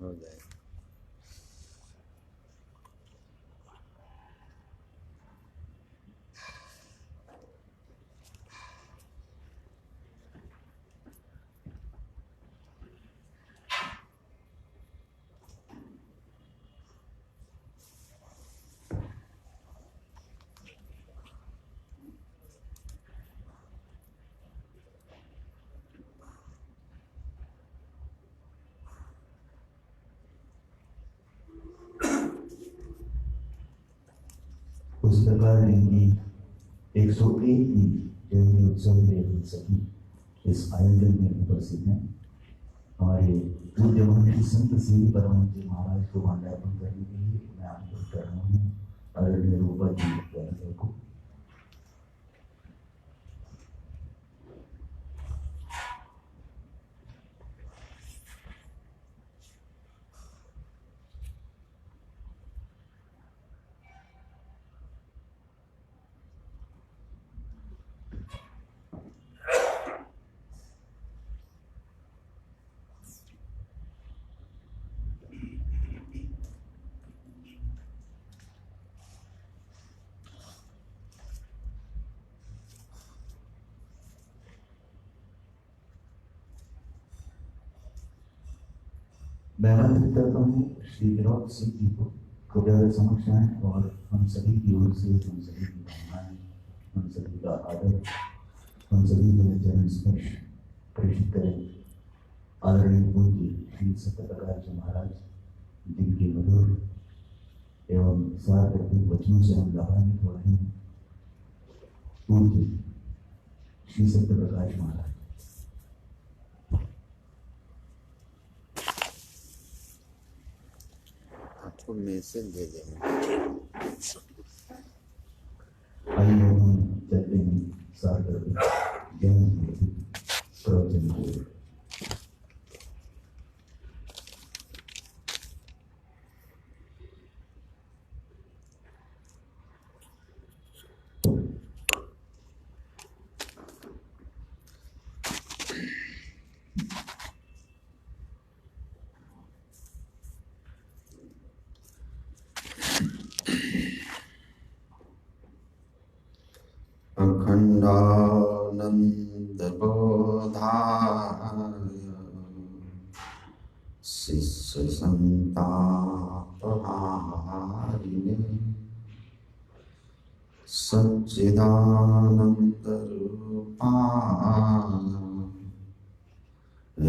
हो जाए। पुस्तकालय की 101वीं जयंती उत्सव के सभी इस आयोजन में उपस्थित हैं। हमारे पूज्य महंत संत श्री परमहंस जी महाराज को माल्यार्पण करने के लिए मैं आमंत्रित कर रहा हूँ आदरणीय रूपा जी को। मैं आमंत्रित करता हूँ श्री विनोद सिंह जी को कृपया समक्ष आए और हम सभी की ओर से हम सभी की भावनाएं, हम सभी का आदर, हम सभी के चरण स्पर्श प्रेषित करें। आदरणीय पूज्य श्री सत्यप्रकाश जी महाराज जिनके मधुर एवं सार्थक वचनों से हम लाभान्वित हो रहे हैं। पूज्य श्री सत्यप्रकाश महाराज। आपको मैसेज दे देंगे। आइए हम चलते हैं सार्थक ज्ञान प्रवचन की। अखंडानंद बोधाय शिष्य संतापहारिणे सच्चिदानंद रूपाय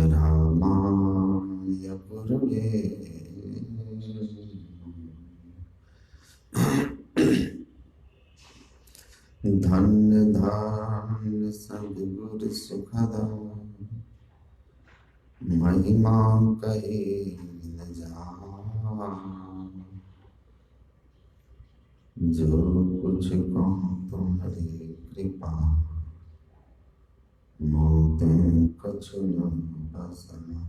रामाय गुरवे धन्य धन्य सद्गुरु सुखदा महिमा कहे न जाए। जो कुछ कहूँ तुम्हारी कृपा मोते कछु न बसना।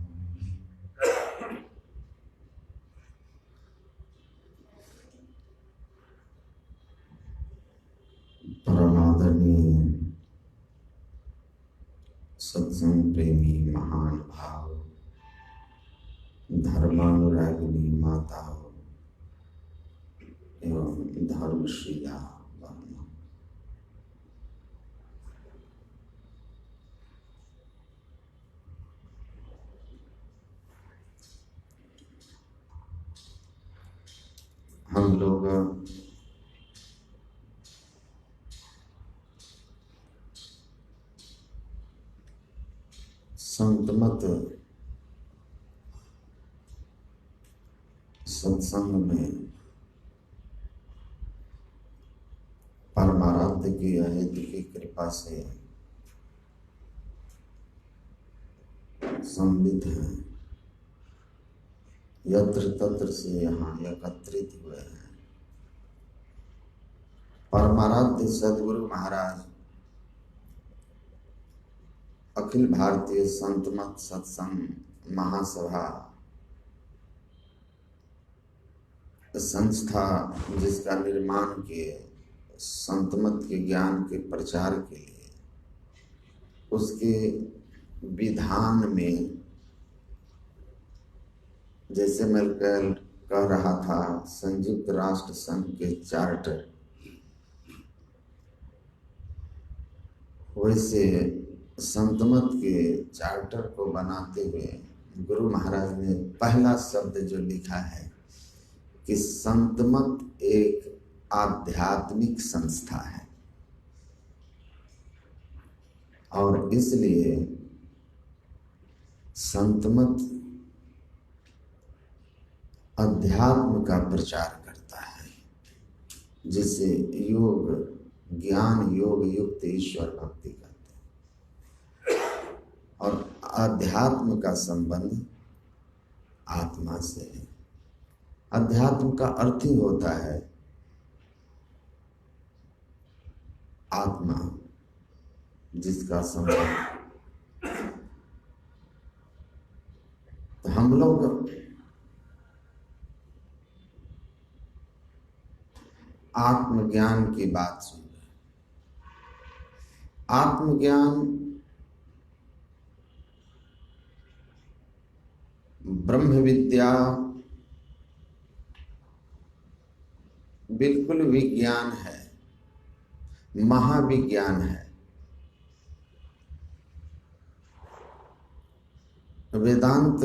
परमादरणीय सत्संग प्रेमी महान भाव धर्मानुरागिनी माताओं एवं धर्मशीला बहनों, हम लोग संतमत सत्संग में परमाराध्य की अहित की कृपा से सम्मिलित हैं, यत्र तत्र से यहाँ एकत्रित हुए हैं। परमाराध्य सद्गुरु महाराज अखिल भारतीय संतमत सत्संग महासभा संस्था जिसका निर्माण किए संतमत के ज्ञान के प्रचार के लिए, उसके विधान में जैसे मैं कल कह रहा था, संयुक्त राष्ट्र संघ के चार्टर, वैसे संतमत के चार्टर को बनाते हुए गुरु महाराज ने पहला शब्द जो लिखा है कि संतमत एक आध्यात्मिक संस्था है, और इसलिए संतमत अध्यात्म का प्रचार करता है, जिसे योग ज्ञान योग युक्त ईश्वर भक्ति कहते हैं। और अध्यात्म का संबंध आत्मा से है। अध्यात्म का अर्थ ही होता है आत्मा, जिसका संबंध। तो हम लोग आत्मज्ञान की बात सुन रहे हैं। आत्मज्ञान ब्रह्म विद्या बिल्कुल विज्ञान है, महाविज्ञान है। वेदांत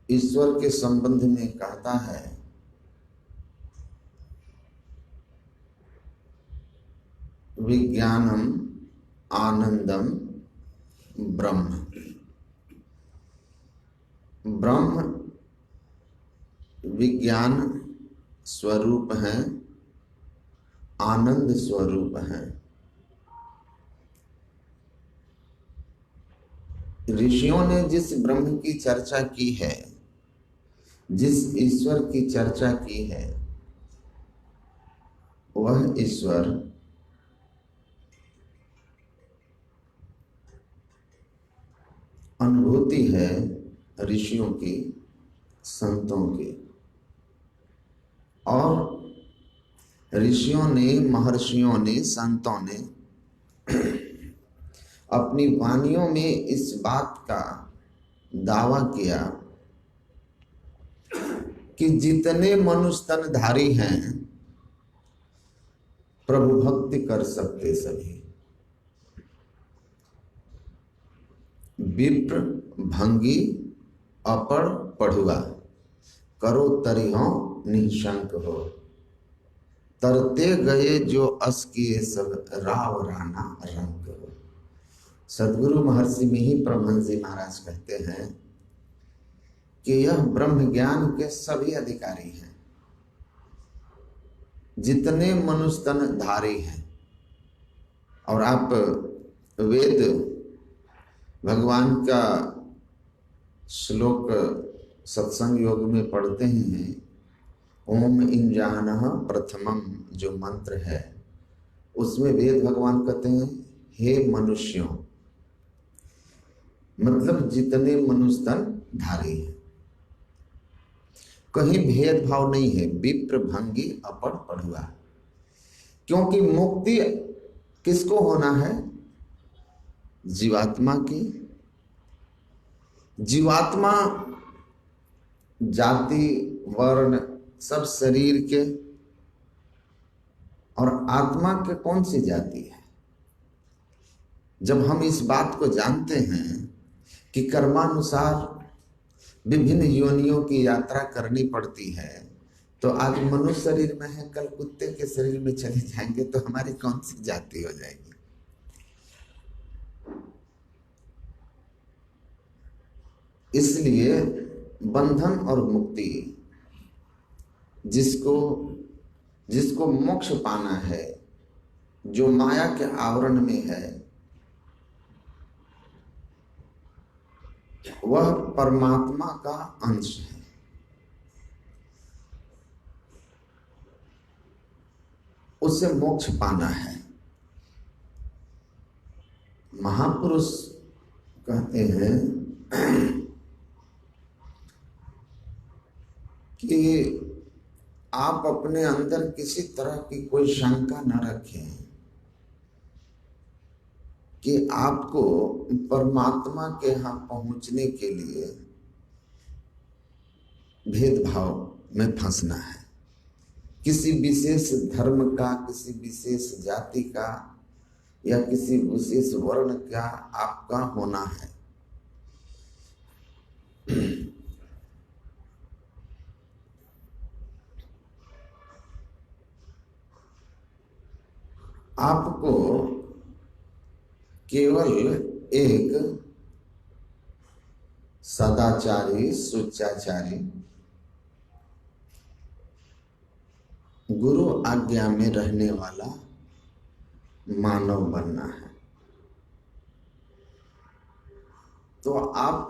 ईश्वर के संबंध में कहता है विज्ञानम आनंदम ब्रह्म। ब्रह्म विज्ञान स्वरूप है, आनंद स्वरूप है। ऋषियों ने जिस ब्रह्म की चर्चा की है, जिस ईश्वर की चर्चा की है, वह ईश्वर अनुभूति है ऋषियों की, संतों की। और ऋषियों ने, महर्षियों ने, संतों ने अपनी वाणियों में इस बात का दावा किया कि जितने मनुष्य तनधारी हैं प्रभु भक्ति कर सकते सभी। विप्र भंगी अपर पढ़ुआ, करो तरिहो निशंक हो। तरते गए जो अस किए सब, राव राना रंग हो। सदगुरु महर्षि मिहि परमहंस जी महाराज कहते हैं कि यह ब्रह्म ज्ञान के सभी अधिकारी हैं, जितने मनुष्य तनधारी हैं। और आप वेद भगवान का श्लोक सत्संग योग में पढ़ते हैं, ओम इंजानः प्रथमम, जो मंत्र है उसमें वेद भगवान कहते हैं हे मनुष्यों, मतलब जितने मनुष्य तन धारी हैं। कहीं भेदभाव नहीं है, विप्र भंगी अपर पढ़ुआ। क्योंकि मुक्ति किसको होना है? जीवात्मा की। जीवात्मा जाति वर्ण सब शरीर के, और आत्मा के कौन सी जाति है? जब हम इस बात को जानते हैं कि कर्मानुसार विभिन्न योनियों की यात्रा करनी पड़ती है, तो आज मनुष्य शरीर में है, कल कुत्ते के शरीर में चले जाएंगे, तो हमारी कौन सी जाति हो जाएगी? इसलिए बंधन और मुक्ति, जिसको मोक्ष पाना है, जो माया के आवरण में है, वह परमात्मा का अंश है। उसे मोक्ष पाना है। महापुरुष कहते हैं कि आप अपने अंदर किसी तरह की कोई शंका न रखें कि आपको परमात्मा के यहाँ पहुंचने के लिए भेदभाव में फंसना है। किसी विशेष धर्म का, किसी विशेष जाति का या किसी विशेष वर्ण का आपका होना है। आपको केवल एक सदाचारी, सुचाचारी, गुरु आज्ञा में रहने वाला मानव बनना है। तो आप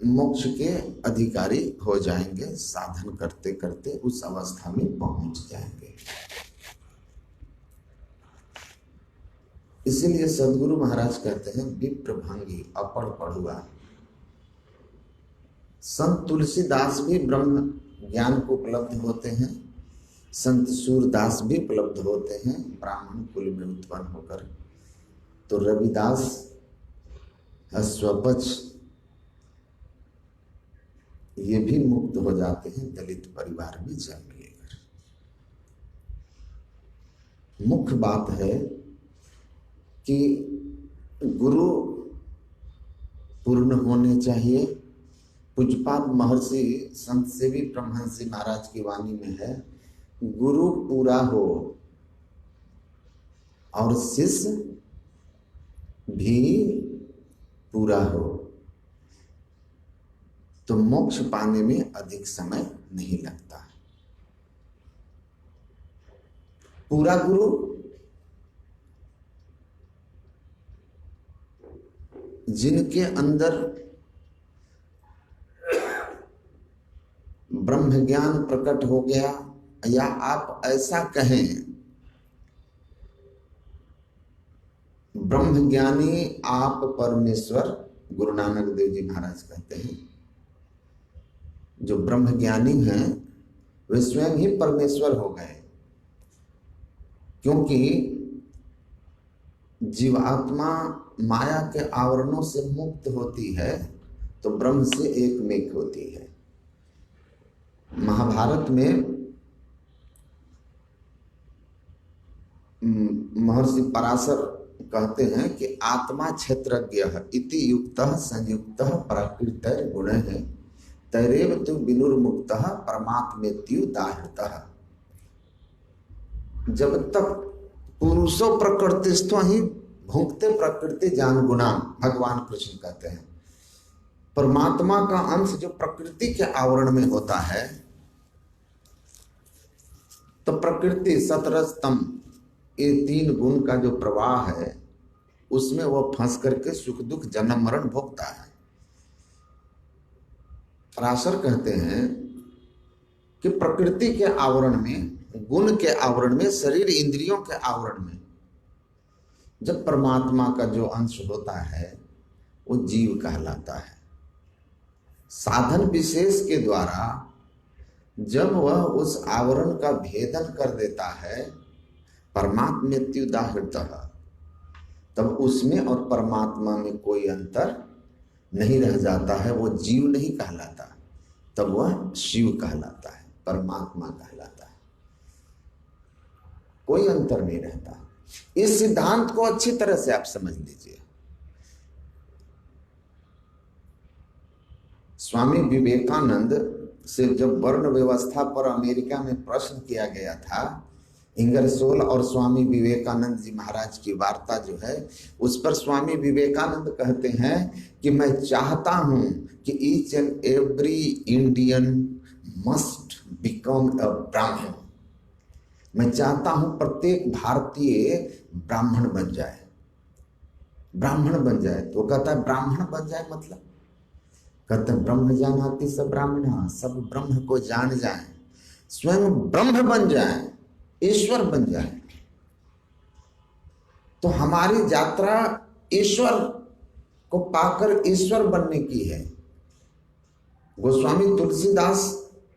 मोक्ष के अधिकारी हो जाएंगे, साधन करते करते उस अवस्था में पहुंच जाएंगे। इसीलिए सदगुरु महाराज कहते हैं विप्रभंगी अपड़ पढ़ुआ। संत तुलसीदास भी ब्रह्म ज्ञान को उपलब्ध होते हैं, संत सूरदास भी उपलब्ध होते हैं ब्राह्मण कुल में उत्पन्न होकर। तो रविदास स्वपच ये भी मुक्त हो जाते हैं दलित परिवार में जन्म लेकर। मुख्य बात है कि गुरु पूर्ण होने चाहिए। पूज्यपाद महर्षि संत सेवी ब्रह्मंशी महाराज की वाणी में है, गुरु पूरा हो और शिष्य भी पूरा हो तो मोक्ष पाने में अधिक समय नहीं लगता। पूरा गुरु जिनके अंदर ब्रह्म ज्ञान प्रकट हो गया, या आप ऐसा कहें ब्रह्म ज्ञानी आप परमेश्वर, गुरु नानक देव जी महाराज कहते हैं जो ब्रह्म ज्ञानी हैं वे स्वयं ही परमेश्वर हो गए। क्योंकि जीवात्मा माया के आवरणों से मुक्त होती है तो ब्रह्म से एकमेक होती है। महाभारत में महर्षि पराशर कहते हैं कि आत्मा क्षेत्रज्ञ इति युक्तः संयुक्तः प्रकृतैः गुणैः तैरेव तु विनुर्मुक्तः परमात्मेत्यु दाहृतः। जब तक पुरुषो प्रकृतिस्थो ही भुंक्ते प्रकृति जान गुणाम, भगवान कृष्ण कहते हैं परमात्मा का अंश जो प्रकृति के आवरण में होता है, तो प्रकृति सतरज तम ये तीन गुण का जो प्रवाह है उसमें वह फंस करके सुख दुख जन्म मरण भोगता है। पराशर कहते हैं कि प्रकृति के आवरण में, गुण के आवरण में, शरीर इंद्रियों के आवरण में जब परमात्मा का जो अंश होता है वो जीव कहलाता है। साधन विशेष के द्वारा जब वह उस आवरण का भेदन कर देता है परमात्मेत्युदाहृतः, तब उसमें और परमात्मा में कोई अंतर नहीं रह जाता है। वो जीव नहीं कहलाता, तब वह शिव कहलाता है, परमात्मा कहलाता है। कोई अंतर नहीं रहता। इस सिद्धांत को अच्छी तरह से आप समझ लीजिए। स्वामी विवेकानंद से जब वर्ण व्यवस्था पर अमेरिका में प्रश्न किया गया था, इंगरसोल और स्वामी विवेकानंद जी महाराज की वार्ता जो है उस पर स्वामी विवेकानंद कहते हैं कि मैं चाहता हूं कि each and every Indian must become a ब्राह्मण। मैं चाहता हूं प्रत्येक भारतीय ब्राह्मण बन जाए, ब्राह्मण बन जाए। तो कहता है ब्राह्मण बन जाए मतलब, कहते हैं ब्रह्म जानाति सब ब्राह्मण, सब ब्रह्म को जान जाए, स्वयं ब्रह्म बन जाए, ईश्वर बन जाए। तो हमारी यात्रा ईश्वर को पाकर ईश्वर बनने की है। गोस्वामी तुलसीदास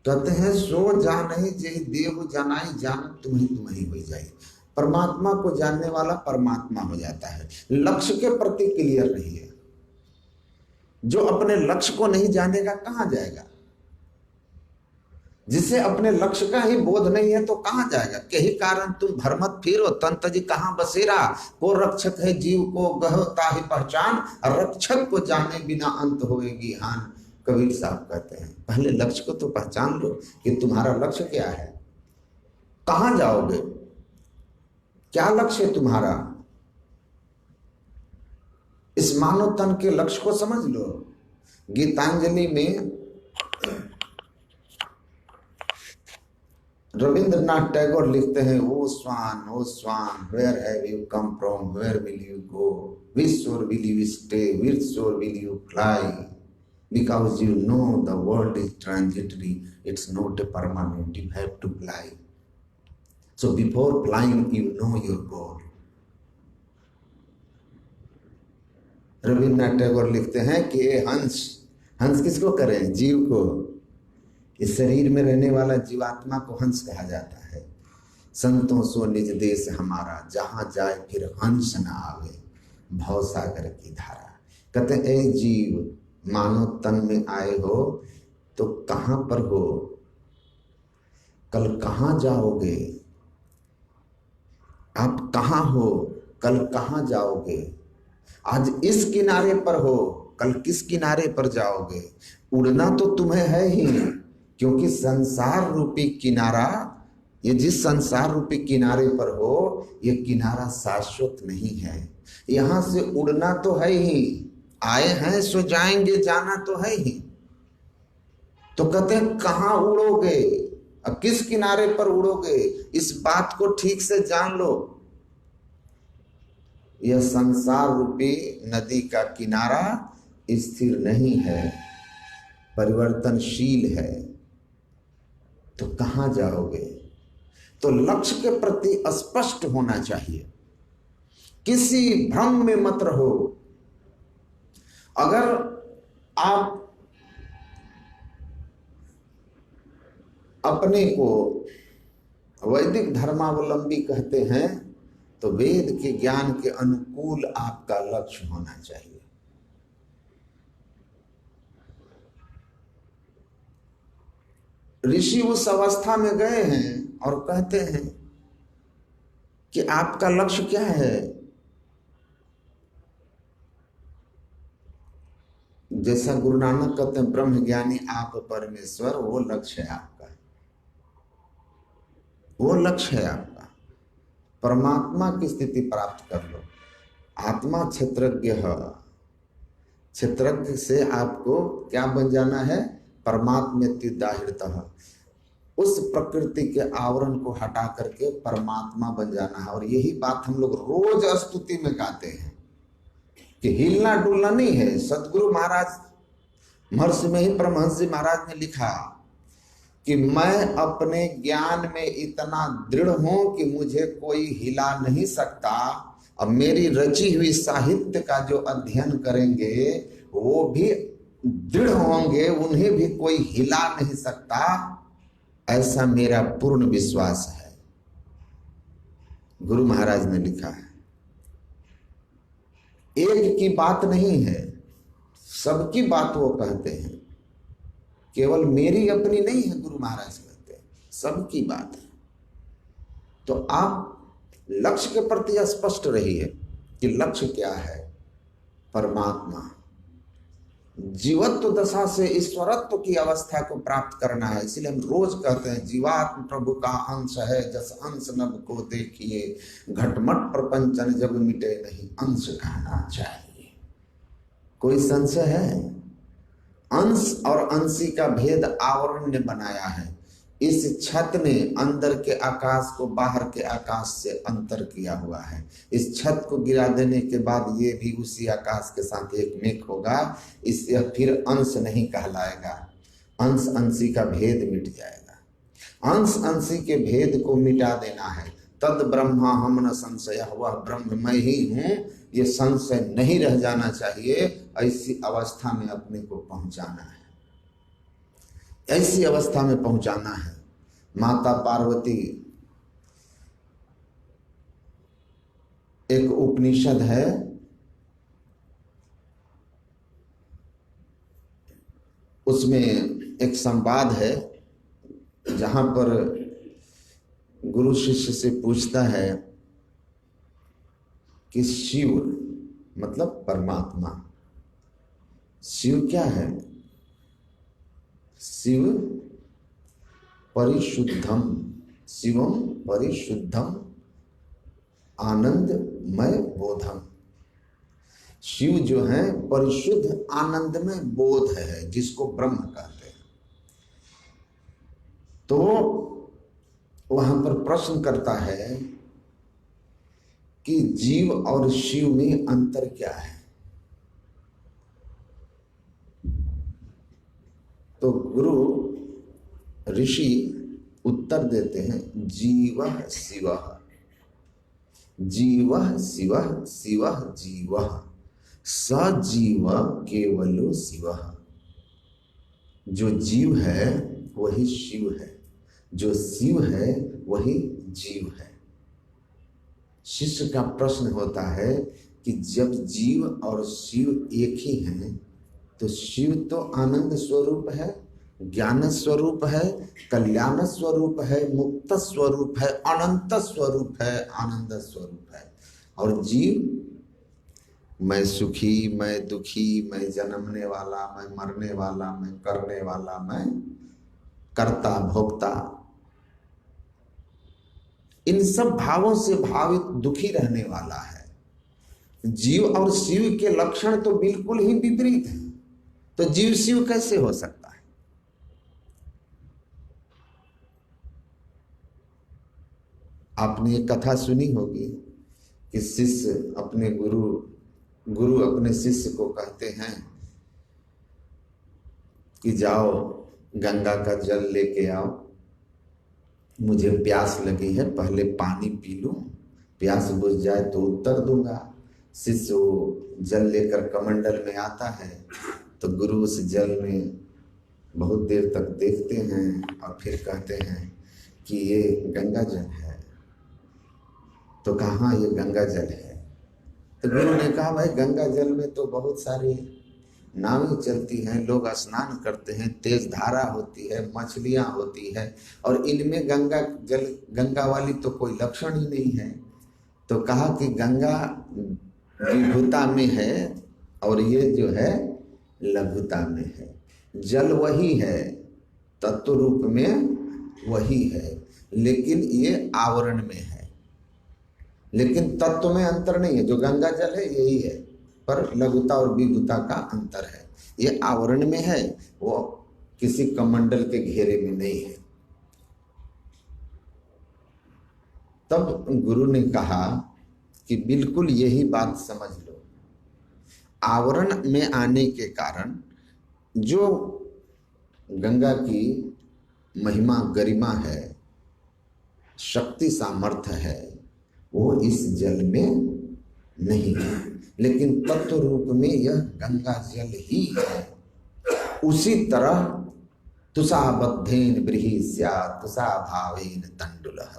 कहते हैं सो जानहि जेहि देहु जानाई, जानत तुम्हें हो जाए। परमात्मा को जानने वाला परमात्मा हो जाता है। लक्ष्य के प्रति क्लियर नहीं है। जो अपने लक्ष्य को नहीं जानेगा कहां जाएगा। जिसे अपने लक्ष्य का ही बोध नहीं है तो कहां जाएगा। यही कारण तुम भरमत फिरो तन तजी कहां बसेरा, को रक्षक है जीव को गहता ही पहचान, रक्षक को जाने बिना अंत होएगी हान। कबीर साहब कहते हैं पहले लक्ष्य को तो पहचान लो कि तुम्हारा लक्ष्य क्या है, कहां जाओगे, क्या लक्ष्य है तुम्हारा। इस मानव तन के लक्ष्य को समझ लो। गीतांजलि में रविंद्रनाथ टैगोर लिखते हैं, O swan where have you come from, where will you go, which shore will you stay, which shore will you fly, because you know the world is transitory, it's not a permanent, you have to fly, so before flying you know your goal. Rabindranath Tagore लिखते हैं कि हंस किसको करें, जीव को। इस शरीर में रहने वाला जीवात्मा को हंस कहा जाता है। संतों सो निज देश हमारा, जहां जाए फिर हंस न आवे, भवसागर की धारा। कहते ए जीव, मानो तन में आए हो तो कहां पर हो, कल कहां जाओगे, आप कहां हो, कल कहां जाओगे। आज इस किनारे पर हो, कल किस किनारे पर जाओगे। उड़ना तो तुम्हें है ही, क्योंकि संसार रूपी किनारा, ये जिस संसार रूपी किनारे पर हो, ये किनारा शाश्वत नहीं है। यहां से उड़ना तो है ही, आए हैं सो जाएंगे, जाना तो है ही। तो कहते हैं कहां उड़ोगे, अब किस किनारे पर उड़ोगे, इस बात को ठीक से जान लो। यह संसार रूपी नदी का किनारा स्थिर नहीं है, परिवर्तनशील है। तो कहां जाओगे। तो लक्ष्य के प्रति स्पष्ट होना चाहिए, किसी भ्रम में मत रहो। अगर आप अपने को वैदिक धर्मावलंबी कहते हैं तो वेद के ज्ञान के अनुकूल आपका लक्ष्य होना चाहिए। ऋषि उस अवस्था में गए हैं और कहते हैं कि आपका लक्ष्य क्या है। जैसा गुरु नानक कहते हैं ब्रह्म ज्ञानी आप परमेश्वर, वो लक्ष्य है आपका, वो लक्ष्य है आपका। परमात्मा की स्थिति प्राप्त कर लो। आत्मा क्षेत्रज्ञ है, क्षेत्रज्ञ से आपको क्या बन जाना है, परमात्मेत्युदाहृतः, उस प्रकृति के आवरण को हटा करके परमात्मा बन जाना है। और यही बात हम लोग रोज स्तुति में गाते हैं कि हिलना डुलना नहीं है। सदगुरु महाराज महर्षि में ही परमहंस जी महाराज ने लिखा कि मैं अपने ज्ञान में इतना दृढ़ हूं कि मुझे कोई हिला नहीं सकता। अब मेरी रची हुई साहित्य का जो अध्ययन करेंगे वो भी दृढ़ होंगे, उन्हें भी कोई हिला नहीं सकता, ऐसा मेरा पूर्ण विश्वास है। गुरु महाराज ने लिखा है। एक की बात नहीं है, सबकी बात वो कहते हैं, केवल मेरी अपनी नहीं है। गुरु महाराज कहते हैं सबकी बात है। तो आप लक्ष्य के प्रति स्पष्ट रहिए कि लक्ष्य क्या है, परमात्मा। जीवत्व दशा से ईश्वरत्व की अवस्था को प्राप्त करना है। इसलिए हम रोज कहते हैं जीवात्म प्रभु का अंश है, जस अंश नभ को देखिए, घटमट प्रपंचन जब मिटे नहीं अंश कहना चाहिए। कोई संशय है? अंश और अंशी का भेद आवरण ने बनाया है। इस छत ने अंदर के आकाश को बाहर के आकाश से अंतर किया हुआ है। इस छत को गिरा देने के बाद ये भी उसी आकाश के साथ एक मेक होगा। इससे फिर अंश नहीं कहलाएगा, अंश अंशी का भेद मिट जाएगा। अंश अंशी के भेद को मिटा देना है। तद ब्रह्मा हम न संशय, वह ब्रह्म मैं ही हूं, ये संशय नहीं रह जाना चाहिए। ऐसी अवस्था में अपने को पहुंचाना है, ऐसी अवस्था में पहुंचाना है। माता पार्वती, एक उपनिषद है, उसमें एक संवाद है जहाँ पर गुरु शिष्य से पूछता है कि शिव मतलब परमात्मा, शिव क्या है? शिव परिशुद्धम, शिवम परिशुद्धम आनंदमय बोधम। शिव जो है परिशुद्ध आनंदमय बोध है, जिसको ब्रह्म कहते हैं। तो वहां पर प्रश्न करता है कि जीव और शिव में अंतर क्या है? तो गुरु ऋषि उत्तर देते हैं, जीवः शिवः, जीवः शिवः, शिवः जीवः, स जीव केवलो शिवः। जो जीव है वही शिव है, जो शिव है वही जीव है। शिष्य का प्रश्न होता है कि जब जीव और शिव एक ही हैं, तो शिव तो आनंद स्वरूप है, ज्ञान स्वरूप है, कल्याण स्वरूप है, मुक्त स्वरूप है, अनंत स्वरूप है, आनंद स्वरूप है। और जीव, मैं सुखी, मैं दुखी, मैं जन्मने वाला, मैं मरने वाला, मैं करने वाला, मैं कर्ता भोक्ता, इन सब भावों से भावित दुखी रहने वाला है। जीव और शिव के लक्षण तो बिल्कुल ही विपरीत हैं। तो जीव शिव कैसे हो सकता है? आपने एक कथा सुनी होगी कि शिष्य अपने गुरु अपने शिष्य को कहते हैं कि जाओ गंगा का जल लेके आओ, मुझे प्यास लगी है, पहले पानी पी लूं, प्यास बुझ जाए तो उत्तर दूंगा। शिष्य वो जल लेकर कमंडल में आता है, तो गुरु उस जल में बहुत देर तक देखते हैं और फिर कहते हैं कि ये गंगा जल है। तो कहाँ ये गंगा जल है? तो गुरु ने कहा, भाई गंगा जल में तो बहुत सारी नावें चलती हैं, लोग स्नान करते हैं, तेज धारा होती है, मछलियां होती है, और इनमें गंगा वाली तो कोई लक्षण ही नहीं है। तो कहा कि गंगा विभुता में है और ये जो है लघुता में है। जल वही है, तत्व रूप में वही है, लेकिन ये आवरण में है, लेकिन तत्व में अंतर नहीं है। जो गंगा जल है यही है, पर लघुता और विभुता का अंतर है। ये आवरण में है, वो किसी कमंडल के घेरे में नहीं है। तब गुरु ने कहा कि बिल्कुल यही बात समझ लो, आवरण में आने के कारण जो गंगा की महिमा गरिमा है, शक्ति सामर्थ्य है, वो इस जल में नहीं है, लेकिन तत्व रूप में यह गंगा जल ही है। उसी तरह तुषाबद्धेन ब्रीहि स्यात् तुषा भावेन तंडुलः,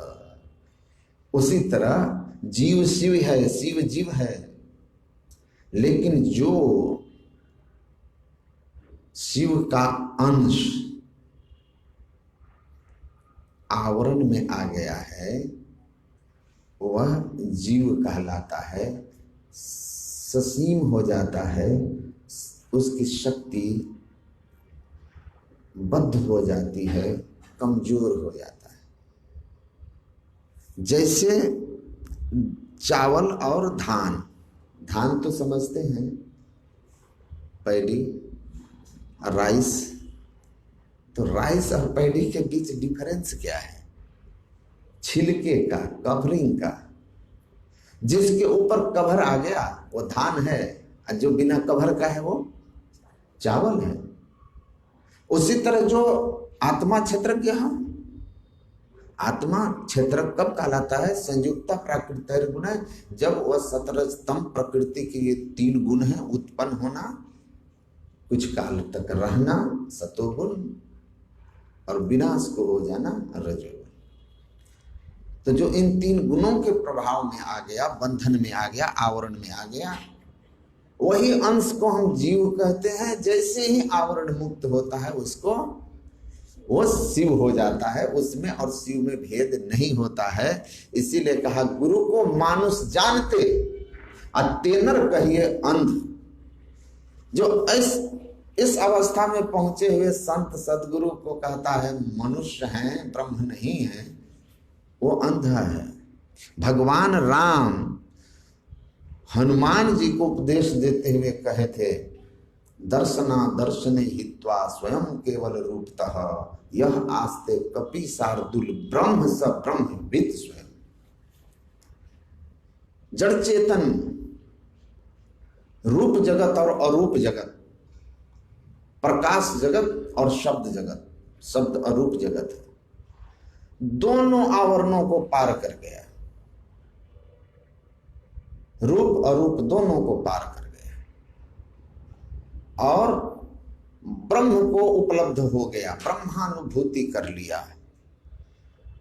उसी तरह जीव शिव है, शिव जीव है, लेकिन जो शिव का अंश आवरण में आ गया है, वह जीव कहलाता है, ससीम हो जाता है, उसकी शक्ति बद्ध हो जाती है, कमजोर हो जाता है। जैसे चावल और धान, धान तो समझते हैं, पैडी, राइस। तो राइस और पैडी के बीच डिफरेंस क्या है? छिलके का, कवरिंग का। जिसके ऊपर कवर आ गया वो धान है, और जो बिना कवर का है वो चावल है। उसी तरह जो आत्मा क्षेत्रज्ञ है, आत्मा क्षेत्र कब कहलाता है? संयुक्ता प्राकृतिक गुण है, जब वह सतरजतम प्रकृति के ये 3 गुण हैं, उत्पन्न होना, कुछ काल तक रहना सतोगुण, और विनाश को हो जाना रजोगुण। तो जो इन 3 गुणों के प्रभाव में आ गया, बंधन में आ गया, आवरण में आ गया, वही अंश को हम जीव कहते हैं। जैसे ही आवरण मुक्त होता है उसको वो शिव हो जाता है। उसमें और शिव में भेद नहीं होता है। इसीलिए कहा गुरु को मानुष जानते अतेनर कहिए अंध। जो इस अवस्था में पहुंचे हुए संत सदगुरु को कहता है मनुष्य हैं ब्रह्म नहीं है, वो अंधा है। भगवान राम हनुमान जी को उपदेश देते हुए कहे थे दर्शना दर्शने हित्वा स्वयं केवल रूपतः यह आस्ते कपि शार्दुल ब्रह्म स ब्रह्मविद स्वयं। जड़ चेतन, रूप जगत और अरूप जगत, प्रकाश जगत और शब्द जगत, शब्द अरूप जगत है, दोनों आवरणों को पार कर गया। रूप अरूप दोनों को पार कर गया और ब्रह्म को उपलब्ध हो गया, ब्रह्मानुभूति कर लिया।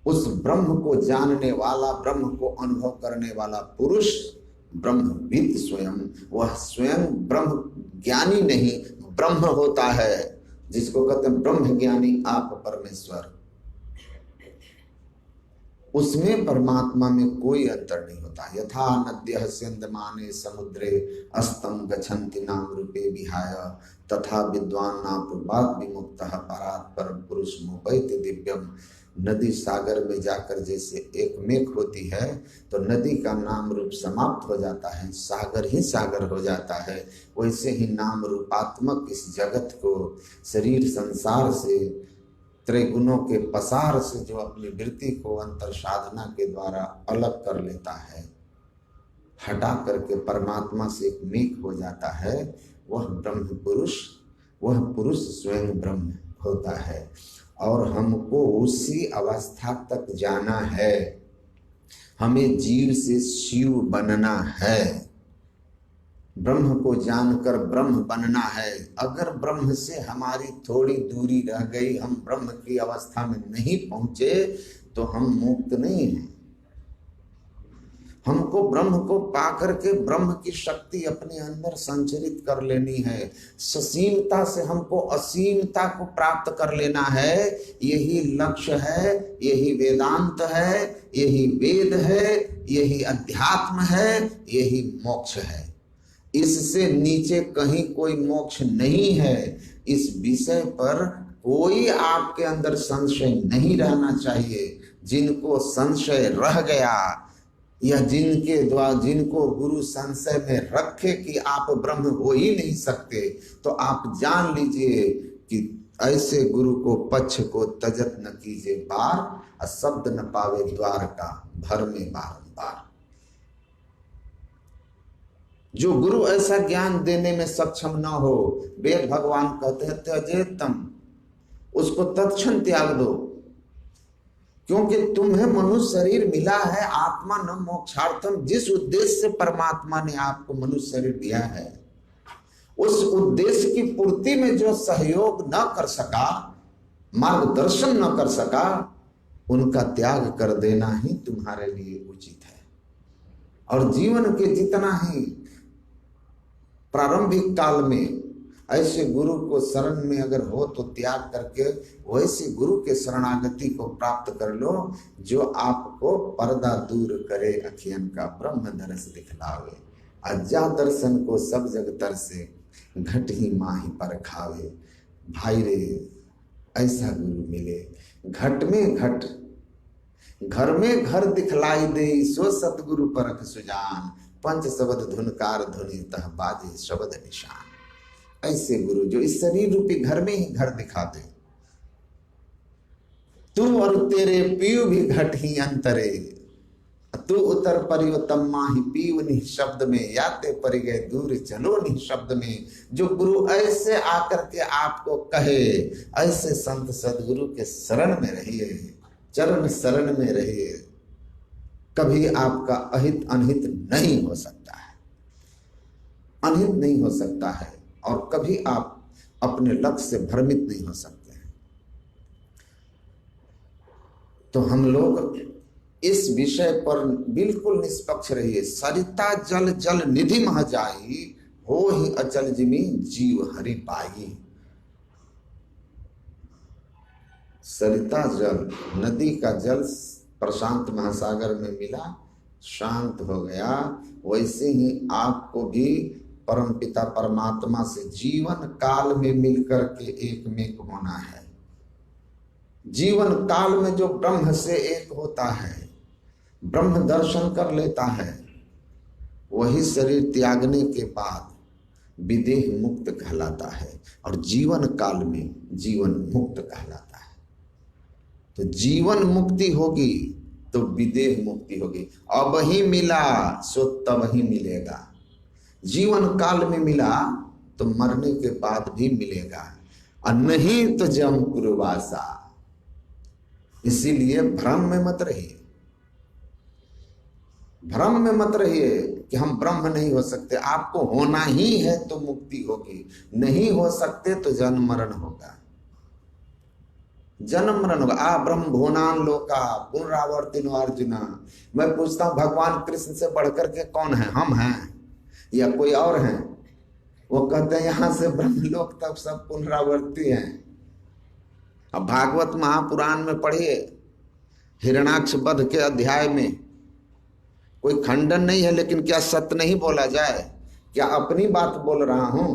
उस ब्रह्म को जानने वाला, ब्रह्म को अनुभव करने वाला पुरुष ब्रह्मविद स्वयं, वह स्वयं ब्रह्म ज्ञानी नहीं ब्रह्म होता है, जिसको कहते हैं ब्रह्म ज्ञानी आप परमेश्वर। उसमें परमात्मा में कोई अंतर नहीं होता। यथा नद्यः स्यन्दमाने समुद्रे अस्तम गच्छन्ति नाम रूपे विहाय तथा विद्वान नाप्रभात विमुक्तः परात् परम पुरुष मोपैति दिव्यम। नदी सागर में जाकर जैसे एक मेघ होती है तो नदी का नाम रूप समाप्त हो जाता है, सागर ही सागर हो जाता है, वैसे ही नाम रूपात्मक इस जगत को, शरीर संसार से, त्रिगुणों के पसार से जो अपनी वृत्ति को अंतर साधना के द्वारा अलग कर लेता है, हटा करके परमात्मा से एक मेघ हो जाता है, वह ब्रह्म पुरुष, वह पुरुष स्वयं ब्रह्म होता है। और हमको उसी अवस्था तक जाना है। हमें जीव से शिव बनना है, ब्रह्म को जानकर ब्रह्म बनना है। अगर ब्रह्म से हमारी थोड़ी दूरी रह गई, हम ब्रह्म की अवस्था में नहीं पहुंचे, तो हम मुक्त नहीं हैं। हमको ब्रह्म को पाकर के ब्रह्म की शक्ति अपने अंदर संचरित कर लेनी है। ससीमता से हमको असीमता को प्राप्त कर लेना है। यही लक्ष्य है, यही वेदांत है, यही वेद है, यही अध्यात्म है, यही मोक्ष है। इससे नीचे कहीं कोई मोक्ष नहीं है। इस विषय पर कोई आपके अंदर संशय नहीं रहना चाहिए। जिनको संशय रह गया या जिनके द्वारा, जिनको गुरु संशय में रखे कि आप ब्रह्म हो ही नहीं सकते, तो आप जान लीजिए कि ऐसे गुरु को पक्ष को तजत न कीजिए बार, और शब्द न पावे द्वार का भर में बारंबार। जो गुरु ऐसा ज्ञान देने में सक्षम न हो, वेद भगवान कहते हैं त्यजेतम, उसको तत्क्षण त्याग दो, क्योंकि तुम्हें मनुष्य शरीर मिला है आत्मा न मोक्षार्थम। जिस उद्देश्य से परमात्मा ने आपको मनुष्य शरीर दिया है, उस उद्देश्य की पूर्ति में जो सहयोग न कर सका, मार्गदर्शन न कर सका, उनका त्याग कर देना ही तुम्हारे लिए उचित है। और जीवन के जितना ही प्रारंभिक काल में ऐसे गुरु को शरण में अगर हो तो त्याग करके वैसे गुरु के शरणागति को प्राप्त कर लो, जो आपको पर्दा दूर करे, अखियन का ब्रह्म दरस दिखलावे। अज्जा दर्शन को सब जग तरसे, घट ही माही पर खावे। भाई रे, ऐसा गुरु मिले, घट में घट, घर में घर दिखलाई दे, सो सतगुरु परख सुजान। पंच शब्द धुनकार धुनि तह बाजे शब्द निशान। ऐसे गुरु जो इस शरीर रूपी घर में ही घर दिखा दे। तू और तेरे पीव भी घट ही अंतरे, तू उतर परियो तम्मा ही पीव नि शब्द में, याते परि गए दूर चलो नि शब्द में। जो गुरु ऐसे आकर के आपको कहे, ऐसे संत सदगुरु के शरण में रहिए, चरण शरण में रहिए। कभी आपका अहित अनहित नहीं हो सकता है, अनहित नहीं हो सकता है, और कभी आप अपने लक्ष्य से भ्रमित नहीं हो सकते हैं। तो हम लोग इस विषय पर बिल्कुल निष्पक्ष रहिए। सरिता जल जल निधि मह जाई, हो ही अचल जिमी जीव हरि पाई। सरिता जल, नदी का जल प्रशांत महासागर में मिला, शांत हो गया, वैसे ही आपको भी परमपिता परमात्मा से जीवन काल में मिलकर के एक में होना है। जीवन काल में जो ब्रह्म से एक होता है, ब्रह्म दर्शन कर लेता है, वही शरीर त्यागने के बाद विदेह मुक्त कहलाता है और जीवन काल में जीवन मुक्त कहलाता है। तो जीवन मुक्ति होगी तो विदेह मुक्ति होगी। अब ही मिला सो तब ही मिलेगा। जीवन काल में मिला तो मरने के बाद भी मिलेगा, और नहीं तो जम पूर्वासा। इसीलिए भ्रम में मत रहिए, भ्रम में मत रहिए कि हम ब्रह्म नहीं हो सकते। आपको होना ही है तो मुक्ति होगी, नहीं हो सकते तो जन्म मरण होगा, जन्म मरण होगा। आ ब्रह्म भुवनान लोका पुनरावर्तिनो अर्जुना। मैं पूछता हूं भगवान कृष्ण से बढ़कर के कौन है? हम हैं या कोई और हैं? वो कहते हैं यहां से ब्रह्मलोक तक सब पुनरावर्ती हैं। अब भागवत महापुराण में पढ़िए, हिरण्याक्ष वध के अध्याय में कोई खंडन नहीं है, लेकिन क्या सत्य नहीं बोला जाए? क्या अपनी बात बोल रहा हूं?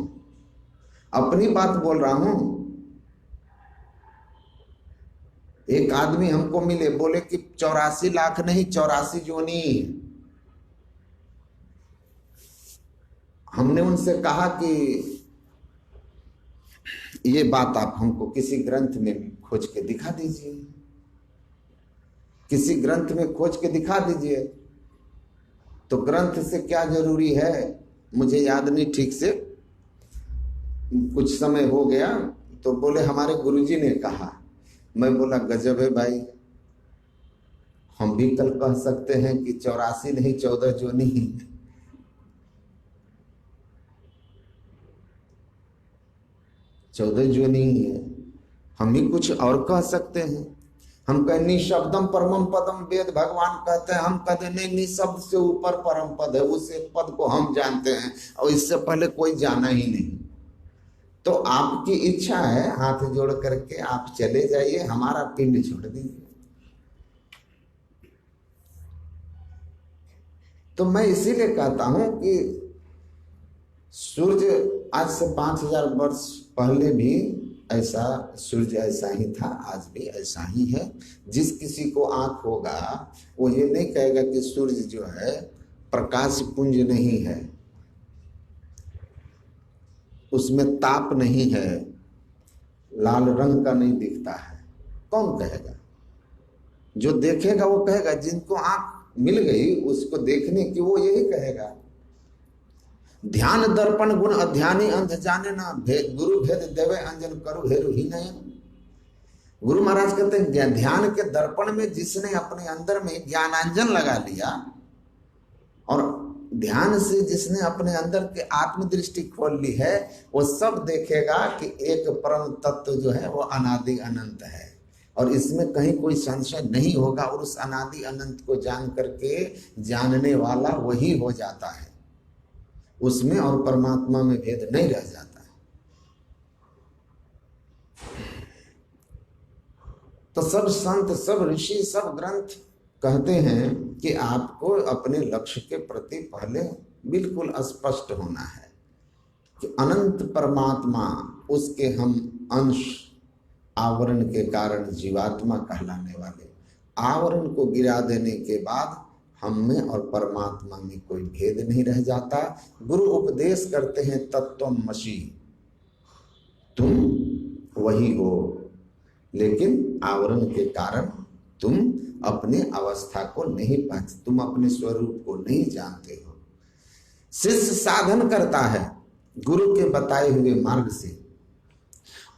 अपनी बात बोल रहा हूं। एक आदमी हमको मिले, बोले कि 84 लाख नहीं 84 जोनी। हमने उनसे कहा कि ये बात आप हमको किसी ग्रंथ में खोज के दिखा दीजिए, किसी ग्रंथ में खोज के दिखा दीजिए। तो ग्रंथ से क्या जरूरी है, मुझे याद नहीं ठीक से, कुछ समय हो गया। तो बोले हमारे गुरुजी ने कहा। मैं बोला गजब है भाई, हम भी कल कह सकते हैं कि 84 नहीं 14 जो नहीं, 14 जो नहीं है। हम भी कुछ और कह सकते हैं। हम कहें निशब्दम परमम पदम, वेद भगवान कहते हैं, हम कहते हैं नहीं, निशब्द से ऊपर परम पद है, उस एक पद को हम जानते हैं और इससे पहले कोई जाना ही नहीं। तो आपकी इच्छा है, हाथ जोड़ करके आप चले जाइए, हमारा पिंड छोड़ दीजिए। तो मैं इसीलिए कहता हूं कि सूर्य आज से 5000 वर्ष पहले भी ऐसा, सूर्य ऐसा ही था, आज भी ऐसा ही है। जिस किसी को आंख होगा वो ये नहीं कहेगा कि सूर्य जो है प्रकाश पुंज नहीं है, उसमें ताप नहीं है, लाल रंग का नहीं दिखता है। कौन कहेगा? जो देखेगा वो कहेगा। जिनको आंख मिल गई उसको देखने की, वो यही कहेगा। ध्यान दर्पण गुण अध्यानी अंध जाने ना, गुरु भेद देवे अंजन करू हेरु ही नयन। गुरु महाराज कहते हैं ध्यान के दर्पण में जिसने अपने अंदर में ज्ञानांजन लगा लिया और ध्यान से जिसने अपने अंदर के आत्मदृष्टि खोल ली है, वो सब देखेगा कि एक परम तत्व जो है वो अनादि अनंत है और इसमें कहीं कोई संशय नहीं होगा। और उस अनादि अनंत को जान करके जानने वाला वही हो जाता है, उसमें और परमात्मा में भेद नहीं रह जाता है। तो सब संत, सब ऋषि, सब ग्रंथ कहते हैं कि आपको अपने लक्ष्य के प्रति पहले बिल्कुल स्पष्ट होना है कि अनंत परमात्मा, उसके हम अंश, आवरण के कारण जीवात्मा कहलाने वाले, आवरण को गिरा देने के बाद हम में और परमात्मा में कोई भेद नहीं रह जाता। गुरु उपदेश करते हैं तत्वमसि, तुम वही हो, लेकिन आवरण के कारण तुम अपने अवस्था को नहीं पाते, तुम अपने स्वरूप को नहीं जानते हो। शिष्य साधन करता है गुरु के बताए हुए मार्ग से,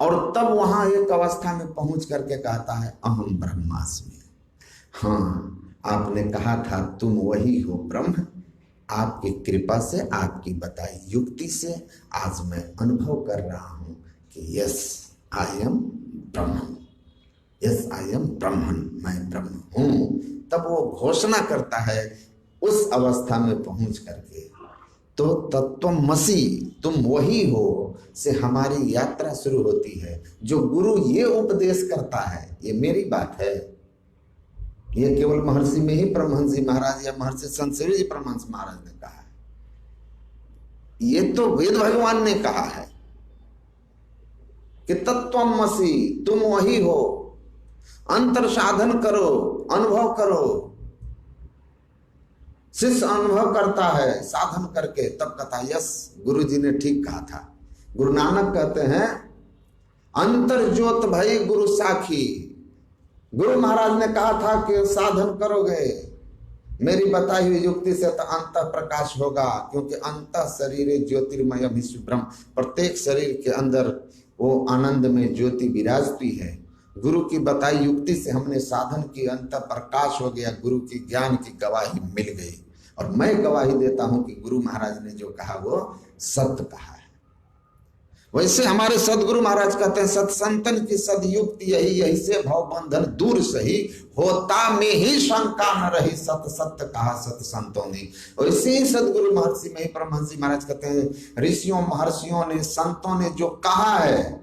और तब वहां एक अवस्था में पहुंच करके कहता है अहम ब्रह्मास्मि। हाँ, आपने कहा था तुम वही हो ब्रह्म, आपकी कृपा से, आपकी बताई युक्ति से आज मैं अनुभव कर रहा हूं कि yes I am Brahma, yes I am ब्रह्मन, मैं ब्रह्म हूं। तब वो घोषणा करता है उस अवस्था में पहुंच करके तो तत्वमसि तुम वही हो से हमारी यात्रा शुरू होती है। जो गुरु ये उपदेश करता है, ये मेरी बात है, ये केवल महर्षि में ही परमहंस जी महाराज या महर्षि संत सूर्य जी परमहंस महाराज ने कहा है, ये तो वेद भगवान ने कहा है कि तत्वमसि तुम वही हो। अंतर साधन करो, अनुभव करो। शिष्य अनुभव करता है साधन करके, तब कहता यस गुरु जी ने ठीक कहा था। गुरु नानक कहते हैं अंतर ज्योत भई गुरु साखी। गुरु महाराज ने कहा था कि साधन करोगे मेरी बताई हुई युक्ति से तो अंत प्रकाश होगा, क्योंकि अंत शरीर ज्योतिर्मय विश्व ब्रह्म, प्रत्येक शरीर के अंदर वो आनंद में ज्योति विराजती है। गुरु की बताई युक्ति से हमने साधन की, अंत प्रकाश हो गया, गुरु की ज्ञान की गवाही मिल गई। और मैं गवाही देता हूं कि गुरु महाराज ने जो कहा वो सत्य कहा है। वैसे हमारे सदगुरु महाराज कहते हैं सत्संतन की सदयुक्ति यही, यही से भव बंधन दूर सही, होता में ही शंका न रही, सत सत्य कहा सत संतों ने। वैसे ही सदगुरु महर्षि में ही परमहंस जी महाराज कहते हैं ऋषियों महर्षियों ने संतों ने जो कहा है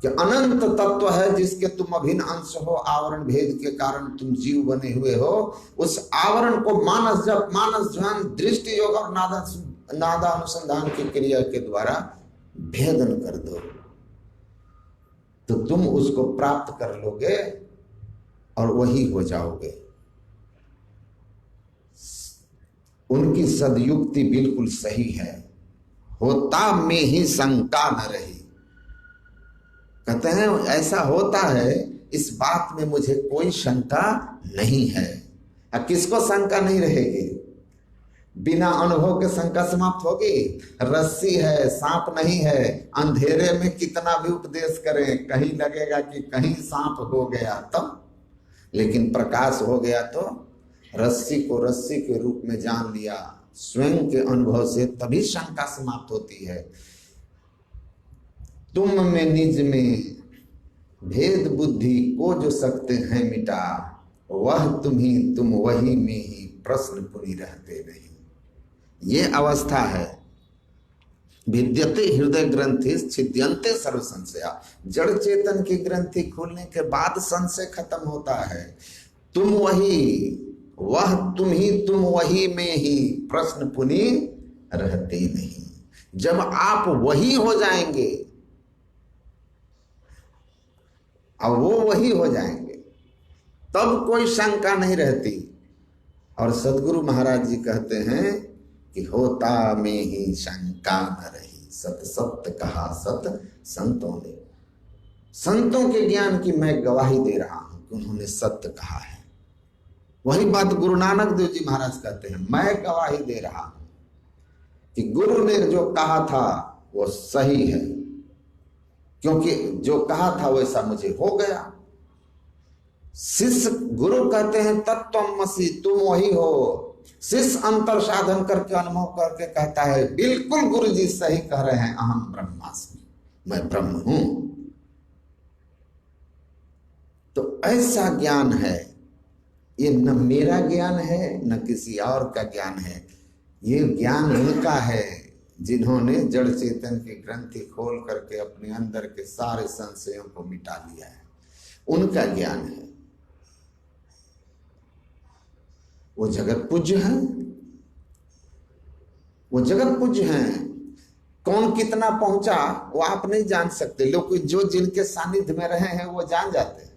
कि अनंत तत्व है जिसके तुम अभिन्न अंश हो, आवरण भेद के कारण तुम जीव बने हुए हो, उस आवरण को मानस जप, मानस ध्यान, दृष्टि योग और नादा अनुसंधान की क्रिया के द्वारा भेदन कर दो, तो तुम उसको प्राप्त कर लोगे और वही हो जाओगे। उनकी सदयुक्ति बिल्कुल सही है, होता में ही शंका न रही। कहते हैं ऐसा होता है, इस बात में मुझे कोई शंका नहीं है। अब किसको शंका नहीं रहेगी? बिना अनुभव के शंका समाप्त होगी। रस्सी है, सांप नहीं है, अंधेरे में कितना भी उपदेश करें कहीं लगेगा कि कहीं सांप हो गया तब, लेकिन प्रकाश हो गया तो रस्सी को रस्सी के रूप में जान लिया स्वयं के अनुभव से, तभी शंका समाप्त होती है। तुम में निज में भेद बुद्धि को जो सकते हैं मिटा, वह तुम ही तुम वही में ही प्रश्न पुनि रहते नहीं। ये अवस्था है। विद्यते हृदय ग्रंथि छिद्यन्ते सर्व संशया। जड़ चेतन की ग्रंथि खुलने के बाद संशय खत्म होता है। तुम वही, वह तुम ही तुम वही में ही प्रश्न पुनि रहते नहीं। जब आप वही हो जाएंगे, अब वो वही हो जाएंगे, तब कोई शंका नहीं रहती। और सदगुरु महाराज जी कहते हैं कि होता में ही शंका न रही, सत सत्य कहा सत संतों ने। संतों के ज्ञान की मैं गवाही दे रहा हूं कि उन्होंने सत्य कहा है। वही बात गुरु नानक देव जी महाराज कहते हैं, मैं गवाही दे रहा हूं कि गुरु ने जो कहा था वो सही है, क्योंकि जो कहा था वैसा मुझे हो गया। शिष्य, गुरु कहते हैं तत्वमसि तुम वही हो। शिष्य अंतर साधन करके अनुभव करके कहता है बिल्कुल गुरु जी सही कह रहे हैं, अहम ब्रह्मास्मि, मैं ब्रह्म हूं। तो ऐसा ज्ञान है, ये न मेरा ज्ञान है न किसी और का ज्ञान है, ये ज्ञान उनका है जिन्होंने जड़ चेतन की ग्रंथि खोल करके अपने अंदर के सारे संशयों को मिटा लिया है। उनका ज्ञान है। वो जगत पूज्य है, वो जगत पूज्य हैं। कौन कितना पहुंचा वो आप नहीं जान सकते। लोग जो जिनके सानिध्य में रहे हैं वो जान जाते हैं।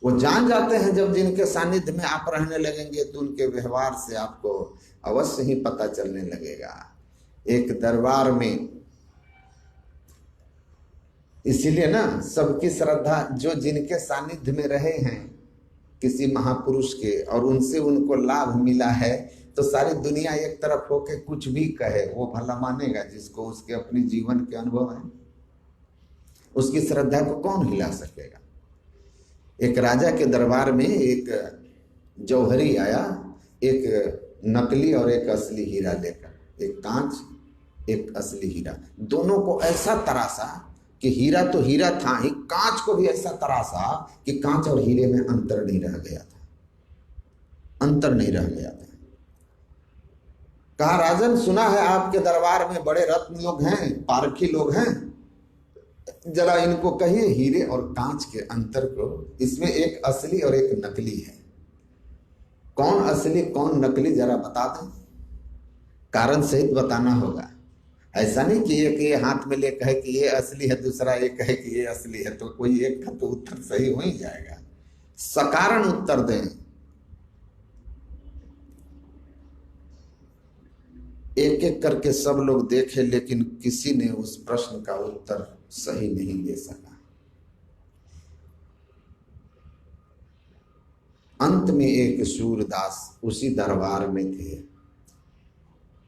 वो जान जाते हैं जब जिनके सानिध्य में आप रहने लगेंगे तो उनके व्यवहार से आपको अवश्य ही पता चलने लगेगा। एक दरबार में, इसीलिए ना सबकी श्रद्धा जो जिनके सानिध्य में रहे हैं किसी महापुरुष के और उनसे उनको लाभ मिला है, तो सारी दुनिया एक तरफ होके कुछ भी कहे वो भला मानेगा। जिसको उसके अपने जीवन के अनुभव है, उसकी श्रद्धा को कौन हिला सकेगा। एक राजा के दरबार में एक जौहरी आया, एक नकली और एक असली हीरा लेकर, एक कांच एक असली हीरा। दोनों को ऐसा तरासा कि हीरा तो हीरा था ही, कांच को भी ऐसा तरासा कि कांच और हीरे में अंतर नहीं रह गया था, अंतर नहीं रह गया था। कहा राजन सुना है आपके दरबार में बड़े रत्न लोग हैं, पारखी लोग हैं, जरा इनको कहिए हीरे और कांच के अंतर को, इसमें एक असली और एक नकली है, कौन असली कौन नकली जरा बता दें, कारण सहित बताना होगा। ऐसा नहीं कि एक ये हाथ में ले कहे कि ये असली है, दूसरा ये कहे कि ये असली है, तो कोई एक का तो उत्तर सही हो ही जाएगा। सकारण उत्तर दें। एक एक करके सब लोग देखे, लेकिन किसी ने उस प्रश्न का उत्तर सही नहीं दे सका। अंत में एक सूरदास उसी दरबार में थे,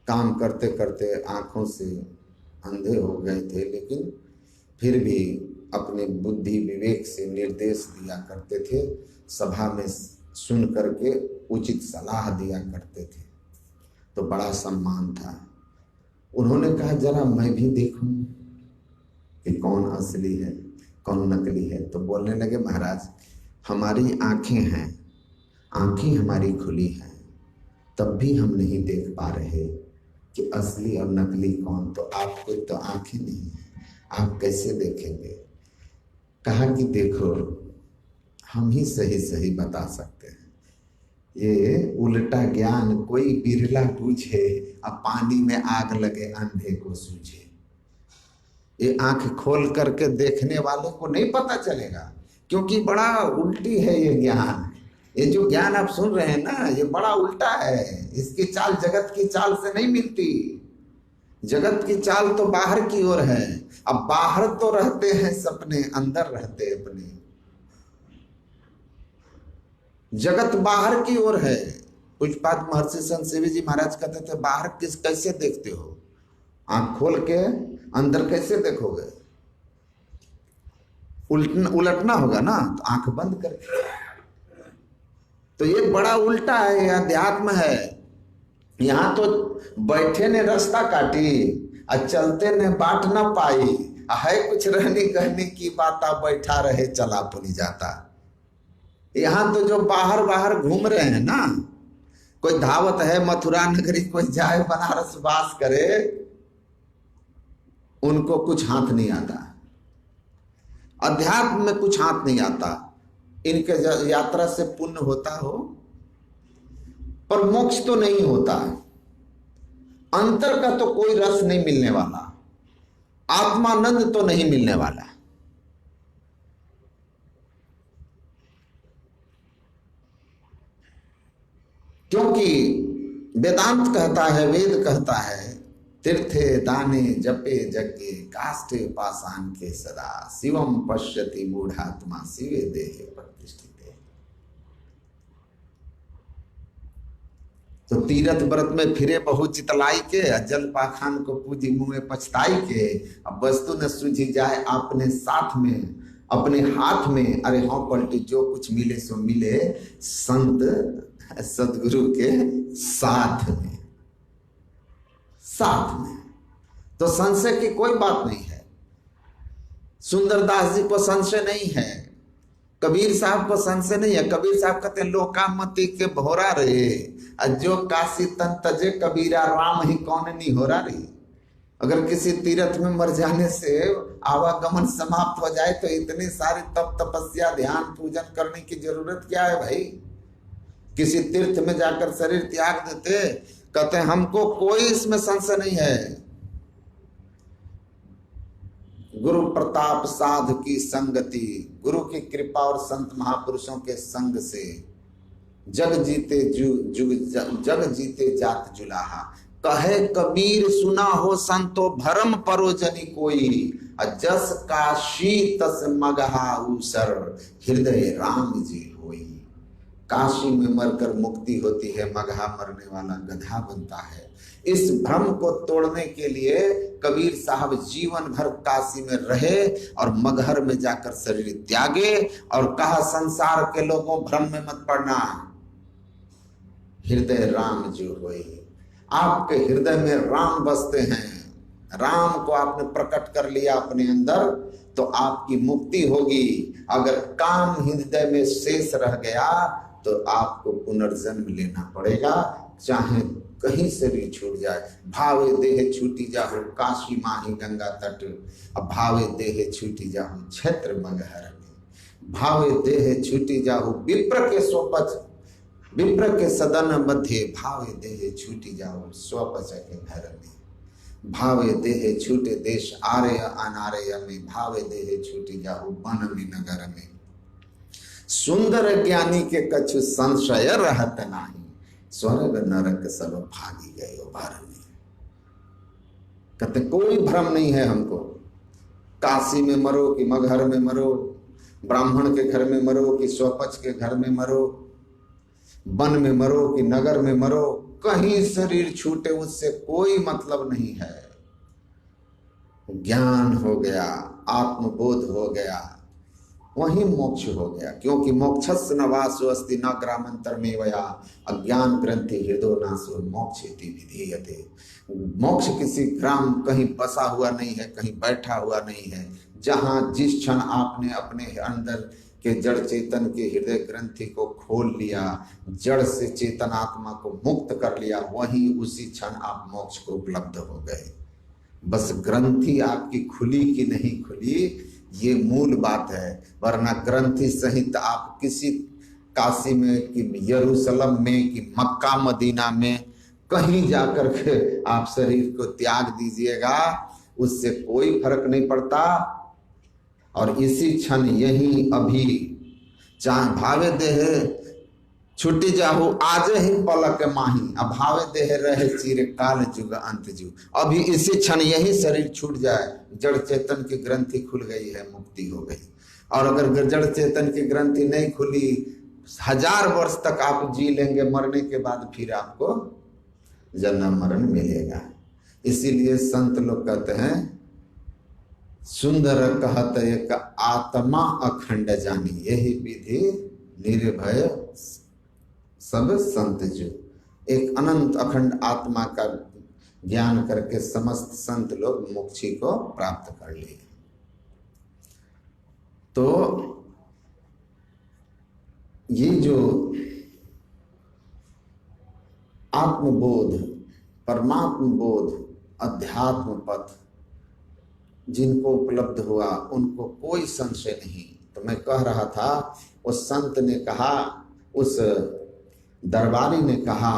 काम करते करते आंखों से अंधे हो गए थे, लेकिन फिर भी अपने बुद्धि विवेक से निर्देश दिया करते थे, सभा में सुन करके उचित सलाह दिया करते थे, तो बड़ा सम्मान था। उन्होंने कहा जरा मैं भी देखूं कि कौन असली है कौन नकली है। तो बोलने लगे महाराज हमारी आंखें हैं, आंखें हमारी खुली हैं, तब भी हम नहीं देख पा रहे कि असली और नकली कौन। तो आपको तो आंखें नहीं है, आप कैसे देखेंगे। कहा कि देखो हम ही सही सही बता सकते हैं, ये उल्टा ज्ञान कोई बिरला पूछे, अब पानी में आग लगे अंधे को सूझे। ये आंख खोल करके देखने वाले को नहीं पता चलेगा, क्योंकि बड़ा उल्टी है ये ज्ञान। ये जो ज्ञान आप सुन रहे हैं ना, ये बड़ा उल्टा है, इसकी चाल जगत की चाल से नहीं मिलती। जगत की चाल तो बाहर की ओर है। अब बाहर तो रहते हैं सपने, अंदर रहते अपने। जगत बाहर की ओर है। पूज्यपाद महर्षि संत सेवी जी महाराज कहते थे बाहर किस कैसे देखते हो, आंख खोल के अंदर कैसे देखोगे, उलटना होगा ना, तो आंख बंद करके। तो ये बड़ा उल्टा है, ये अध्यात्म है। यहां तो बैठे ने रास्ता काटी और चलते ने बाट ना पाई, है कुछ रहने कहने की बात, बैठा रहे चला पुनी जाता। यहां तो जो बाहर बाहर घूम रहे हैं ना, कोई धावत है मथुरा नगरी, कोई जाए बनारस वास करे, उनको कुछ हाथ नहीं आता। अध्यात्म में कुछ हाथ नहीं आता। इनके यात्रा से पुण्य होता हो पर मोक्ष तो नहीं होता। अंतर का तो कोई रस नहीं मिलने वाला, आत्मानंद तो नहीं मिलने वाला। क्योंकि वेदांत कहता है, वेद कहता है, तीर्थे दाने जपे जगे काष्ठे पाषाण के सदा, शिवम पश्यति मूढ़ात्मा शिवे देहे प्रतिष्ठिते। तो तीरथ व्रत में फिरे बहु चितलाई के, जल पाखान को पूजी मुँह पछताई के। अब वस्तु न सूझी जाए अपने साथ में, अपने हाथ में, अरे हाँ पलटी जो कुछ मिले सो मिले संत सदगुरु के साथ में। तो संशय की कोई बात नहीं है। सुंदरदास जी को संशय नहीं है, कबीर साहब को संशय नहीं है। कबीर साहब कहते हैं लोकामती के भोरा रे, जो काशी तन तजे कबीरा, राम ही कौन नहीं हो रहा रे। अगर किसी तीर्थ में मर जाने से आवागमन समाप्त हो जाए तो इतनी सारी तप तपस्या ध्यान पूजन करने की जरूरत क्या है भाई। किसी तीर्थ में जाकर शरीर त्याग देते, कहते हैं हमको कोई इसमें संशय नहीं है। गुरु प्रताप साध की संगति, गुरु की कृपा और संत महापुरुषों के संग से जग जीते जात जुलाहा। कहे कबीर सुना हो संतो भरम परोजनी कोई, जस काशी तस मगहा ऊसर हृदय राम जी होई। काशी में मरकर मुक्ति होती है, मगहा मरने वाला गधा बनता है। इस भ्रम को तोड़ने के लिए कबीर साहब जीवन भर काशी में रहे और मगहर में जाकर शरीर त्यागे और कहा संसार के लोगों भ्रम में मत पड़ना, हृदय राम जो होई। आपके हृदय में राम बसते हैं, राम को आपने प्रकट कर लिया अपने अंदर तो आपकी मुक्ति होगी। अगर काम हृदय में शेष रह गया तो आपको पुनर्जन्म लेना पड़ेगा, चाहे कहीं से भी छूट जाए। भावे देह छूटी जाहो काशी माही गंगा तट, अब भावे देह छूटी जाहो क्षेत्र मगहर में। भावे देह छूटी जाहो विप्र के स्वपच, विप्र के सदन मध्य, भावे देह छूटी जाओ स्वपच के घर में। भावे देह छूटे देश आर्य अनार्य में, भावे देह छूटी जाओ वन में नगर में। सुंदर ज्ञानी के कछु संशय रहत नाही, स्वर्ग नरक सब भागी गए भर में। कहते कोई भ्रम नहीं है हमको, काशी में मरो कि मगहर में मरो, ब्राह्मण के घर में मरो कि स्वपच के घर में मरो, वन में मरो कि नगर में मरो, कहीं शरीर छूटे उससे कोई मतलब नहीं है। ज्ञान हो गया, आत्मबोध हो गया, वही मोक्ष हो गया। क्योंकि मोक्षस्य न वासो अस्ति न ग्रामांतर में वया, अज्ञान ग्रंथि हृदय नाशो मोक्ष इति विधीयते। मोक्ष किसी ग्राम कहीं बसा हुआ नहीं है, कहीं बैठा हुआ नहीं है। जहां जिस क्षण आपने अपने अंदर के जड़ चेतन के हृदय ग्रंथि को खोल लिया, जड़ से चेतन आत्मा को मुक्त कर लिया, वहीं उसी क्षण आप मोक्ष को उपलब्ध हो गए। बस ग्रंथि आपकी खुली कि नहीं खुली, ये मूल बात है। वरना ग्रंथि सहित आप किसी काशी में कि यरूशलेम में कि मक्का मदीना में कहीं जाकर के आप शरीर को त्याग दीजिएगा, उससे कोई फर्क नहीं पड़ता। और इसी क्षण यही अभी चाहे भावे देह छुट्टी जाहु आज ही पलक माही, अब भावे देह रहे चिर काल जुग अंत जुग। अभी इसी क्षण यही शरीर छूट जाए, जड़ चेतन की ग्रंथि खुल गई है, मुक्ति हो गई। और अगर जड़ चेतन की ग्रंथि नहीं खुली, 1000 वर्ष तक आप जी लेंगे, मरने के बाद फिर आपको जन्म मरण मिलेगा। इसीलिए संत लोग कहते हैं सुंदर कहत एक आत्मा अखंड जानी, यही विधि निर्भय सब संत जो। एक अनंत अखंड आत्मा का ज्ञान करके समस्त संत लोग मोक्ष को प्राप्त कर लिए। तो ये जो आत्मबोध, परमात्म बोध, अध्यात्म पथ जिनको उपलब्ध हुआ उनको कोई संशय नहीं। तो मैं कह रहा था, उस संत ने कहा, उस दरबारी ने कहा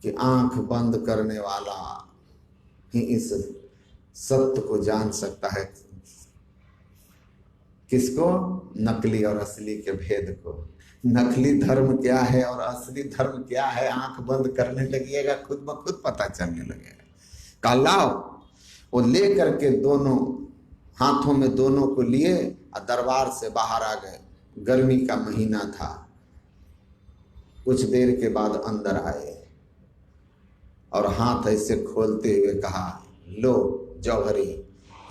कि आंख बंद करने वाला ही इस सत्य को जान सकता है। किसको? नकली और असली के भेद को। नकली धर्म क्या है और असली धर्म क्या है, आंख बंद करने लगिएगा, खुद ब खुद पता चलने लगेगा। कालाओ वो ले करके दोनों हाथों में दोनों को लिए और दरबार से बाहर आ गए। गर्मी का महीना था। कुछ देर के बाद अंदर आए और हाथ ऐसे खोलते हुए कहा, लो जौहरी,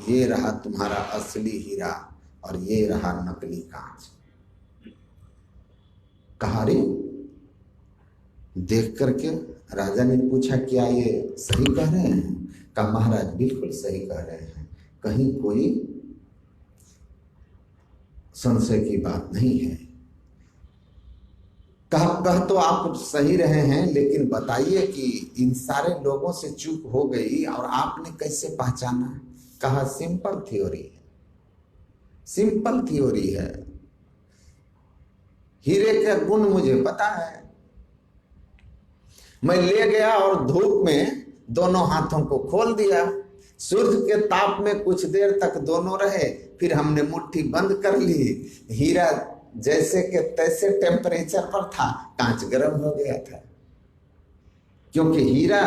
ये रहा तुम्हारा असली हीरा और ये रहा नकली कांच। कहा रे, देख करके राजा ने पूछा, क्या ये सही कह रहे हैं? कहा महाराज बिल्कुल सही कह रहे हैं, कहीं कोई संशय की बात नहीं है। कह तो आप सही रहे हैं, लेकिन बताइए कि इन सारे लोगों से चूक हो गई और आपने कैसे पहचाना? कहा सिंपल थ्योरी है, सिंपल थ्योरी है। हीरे के गुण मुझे पता है। मैं ले गया और धूप में दोनों हाथों को खोल दिया, सूर्य के ताप में कुछ देर तक दोनों रहे, फिर हमने मुट्ठी बंद कर ली। हीरा जैसे के तैसे टेम्परेचर पर था, कांच गर्म हो गया था। क्योंकि हीरा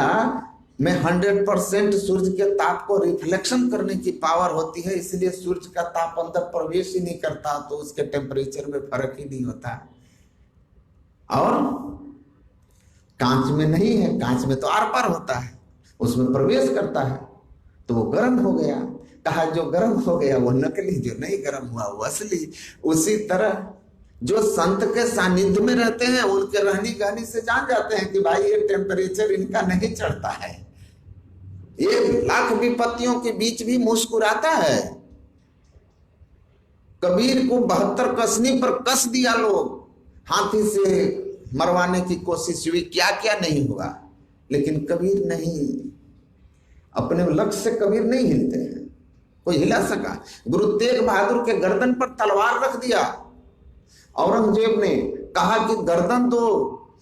में 100% सूर्य के ताप को रिफ्लेक्शन करने की पावर होती है, इसलिए सूर्य का ताप अंदर प्रवेश ही नहीं करता, तो उसके टेम्परेचर में फर्क ही नहीं होता। और कांच में नहीं है, कांच में तो आर पार होता है, उसमें प्रवेश करता है, तो वो गर्म हो गया। कहा जो गर्म हो गया वो नकली, जो नहीं गर्म हुआ वो असली। उसी तरह जो संत के सानिध्य में रहते हैं, उनके रहनी गहनी से जान जाते हैं कि भाई ये टेम्परेचर इनका नहीं चढ़ता है, ये लाख विपत्तियों के बीच भी मुस्कुराता है। कबीर को 72 कसनी पर कस दिया लोग, हाथी से मरवाने की कोशिश हुई, क्या क्या नहीं हुआ, लेकिन कबीर नहीं, अपने लक्ष्य से कबीर नहीं हिलते हैं। कोई हिला सका? गुरु तेग बहादुर के गर्दन पर तलवार रख दिया, औरंगजेब ने कहा कि गर्दन दो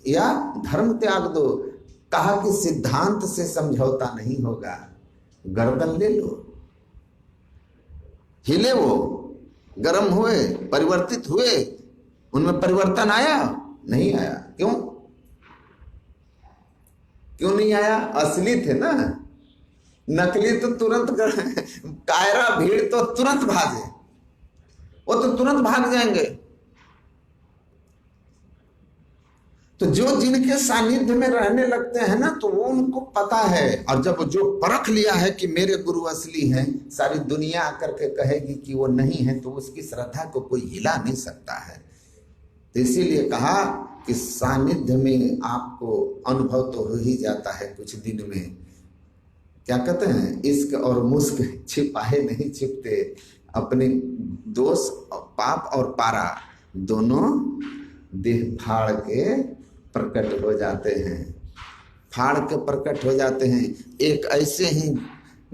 या धर्म त्याग दो, कहा कि सिद्धांत से समझौता नहीं होगा, गर्दन ले लो। हिले वो, गर्म हुए, परिवर्तित हुए, उनमें परिवर्तन आया? नहीं आया। क्यों? क्यों नहीं आया? असली थे ना। नकली तो तुरंत कायरा भीड़ तो तुरंत भागे, वो तो तुरंत भाग जाएंगे। तो जो जिनके सानिध्य में रहने लगते हैं ना, तो वो उनको पता है। और जब जो परख लिया है कि मेरे गुरु असली हैं, सारी दुनिया आकर के कहेगी कि वो नहीं है, तो उसकी श्रद्धा को कोई हिला नहीं सकता है। तो इसीलिए कहा कि सानिध्य में आपको अनुभव तो हो ही जाता है कुछ दिन में। क्या कहते हैं, इश्क और मुस्क छिपाए नहीं छिपते, अपने दोष पाप और पारा दोनों देह फाड़ के प्रकट हो जाते हैं, फाड़ के प्रकट हो जाते हैं। एक ऐसे ही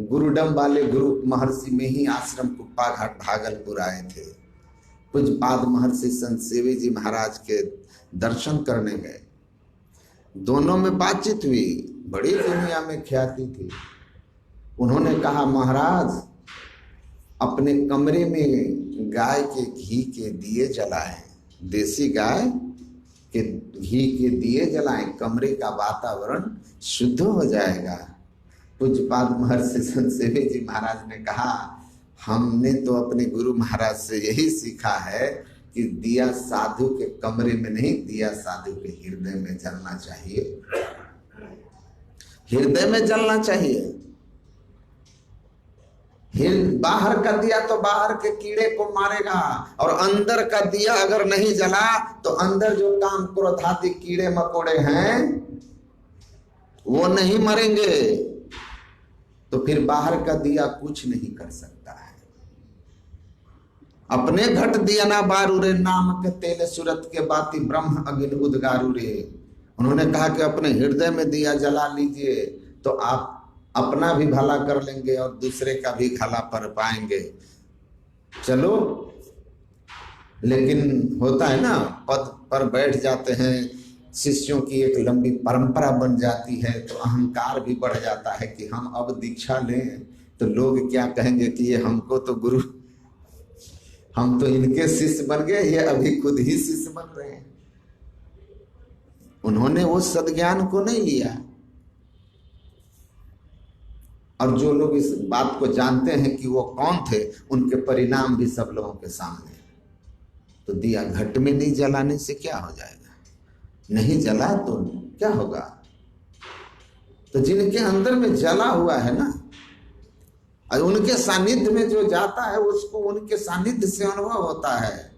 गुरुडम वाले गुरु महर्षि में ही आश्रम कुप्पा घाट भागलपुर आए थे। पूज्यपाद महर्षि संत सेवी जी महाराज के दर्शन करने गए, दोनों में बातचीत हुई, बड़ी दुनिया में ख्याति थी। उन्होंने कहा, महाराज अपने कमरे में गाय के घी के दिए जलाएं, देसी गाय के घी के दिए जलाएं, कमरे का वातावरण शुद्ध हो जाएगा। पूज्यपाद महर्षि संत सेवी जी महाराज ने कहा, हमने तो अपने गुरु महाराज से यही सीखा है कि दिया साधु के कमरे में नहीं, दिया साधु के हृदय में जलना चाहिए, हृदय में जलना चाहिए। बाहर का दिया तो बाहर के कीड़े को मारेगा, और अंदर का दिया अगर नहीं जला तो अंदर जो काम क्रोध आदि कीड़े मकोड़े हैं वो नहीं मरेंगे, तो फिर बाहर का दिया कुछ नहीं कर सकता है। अपने घट दिया ना बारू रे, नाम के तेल सूरत के बाती ब्रह्म अग्नि उद्गारू रे। उन्होंने कहा कि अपने हृदय में दिया जला लीजिए, तो आप अपना भी भला कर लेंगे और दूसरे का भी भला कर पाएंगे। चलो, लेकिन होता है ना, पद पर बैठ जाते हैं, शिष्यों की एक लंबी परंपरा बन जाती है, तो अहंकार भी बढ़ जाता है कि हम अब दीक्षा लें तो लोग क्या कहेंगे कि ये हमको तो गुरु, हम तो इनके शिष्य बन गए, ये अभी खुद ही शिष्य बन रहे हैं। उन्होंने वो सद्ज्ञान को नहीं लिया। और जो लोग इस बात को जानते हैं कि वो कौन थे, उनके परिणाम भी सब लोगों के सामने। तो दिया घट में नहीं जलाने से क्या हो जाएगा? नहीं जला तो क्या होगा? तो जिनके अंदर में जला हुआ है ना, और उनके सानिध्य में जो जाता है, उसको उनके सानिध्य से अनुभव होता है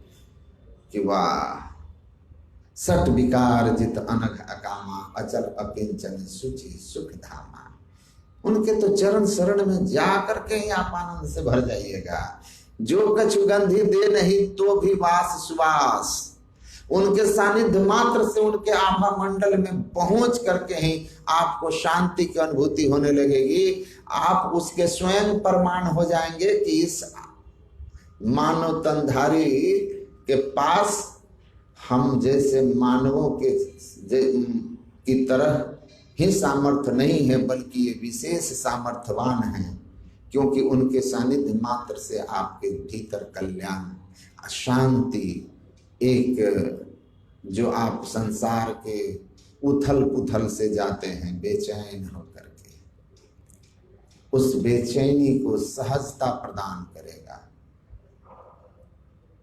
कि वाह, सट विकार जित अनघ अकामा, अचल अकिंचन सुचि सुख धामा। उनके तो चरण शरण में जा करके ही आप आनंद से भर जाइएगा। जो कछु गंधि दे नहीं तो भी वास सुवास, उनके सानिध्य मात्र से, उनके आभा मंडल में पहुंच करके ही आपको शांति की अनुभूति होने लगेगी। आप उसके स्वयं प्रमाण हो जाएंगे कि इस मानव तनधारी के पास हम जैसे मानवों के की तरह ही सामर्थ्य नहीं है, बल्कि ये विशेष सामर्थ्यवान हैं, क्योंकि उनके सानिध्य मात्र से आपके भीतर कल्याण, शांति, एक जो आप संसार के उथल पुथल से जाते हैं बेचैन होकर के, उस बेचैनी को सहजता प्रदान करेगा।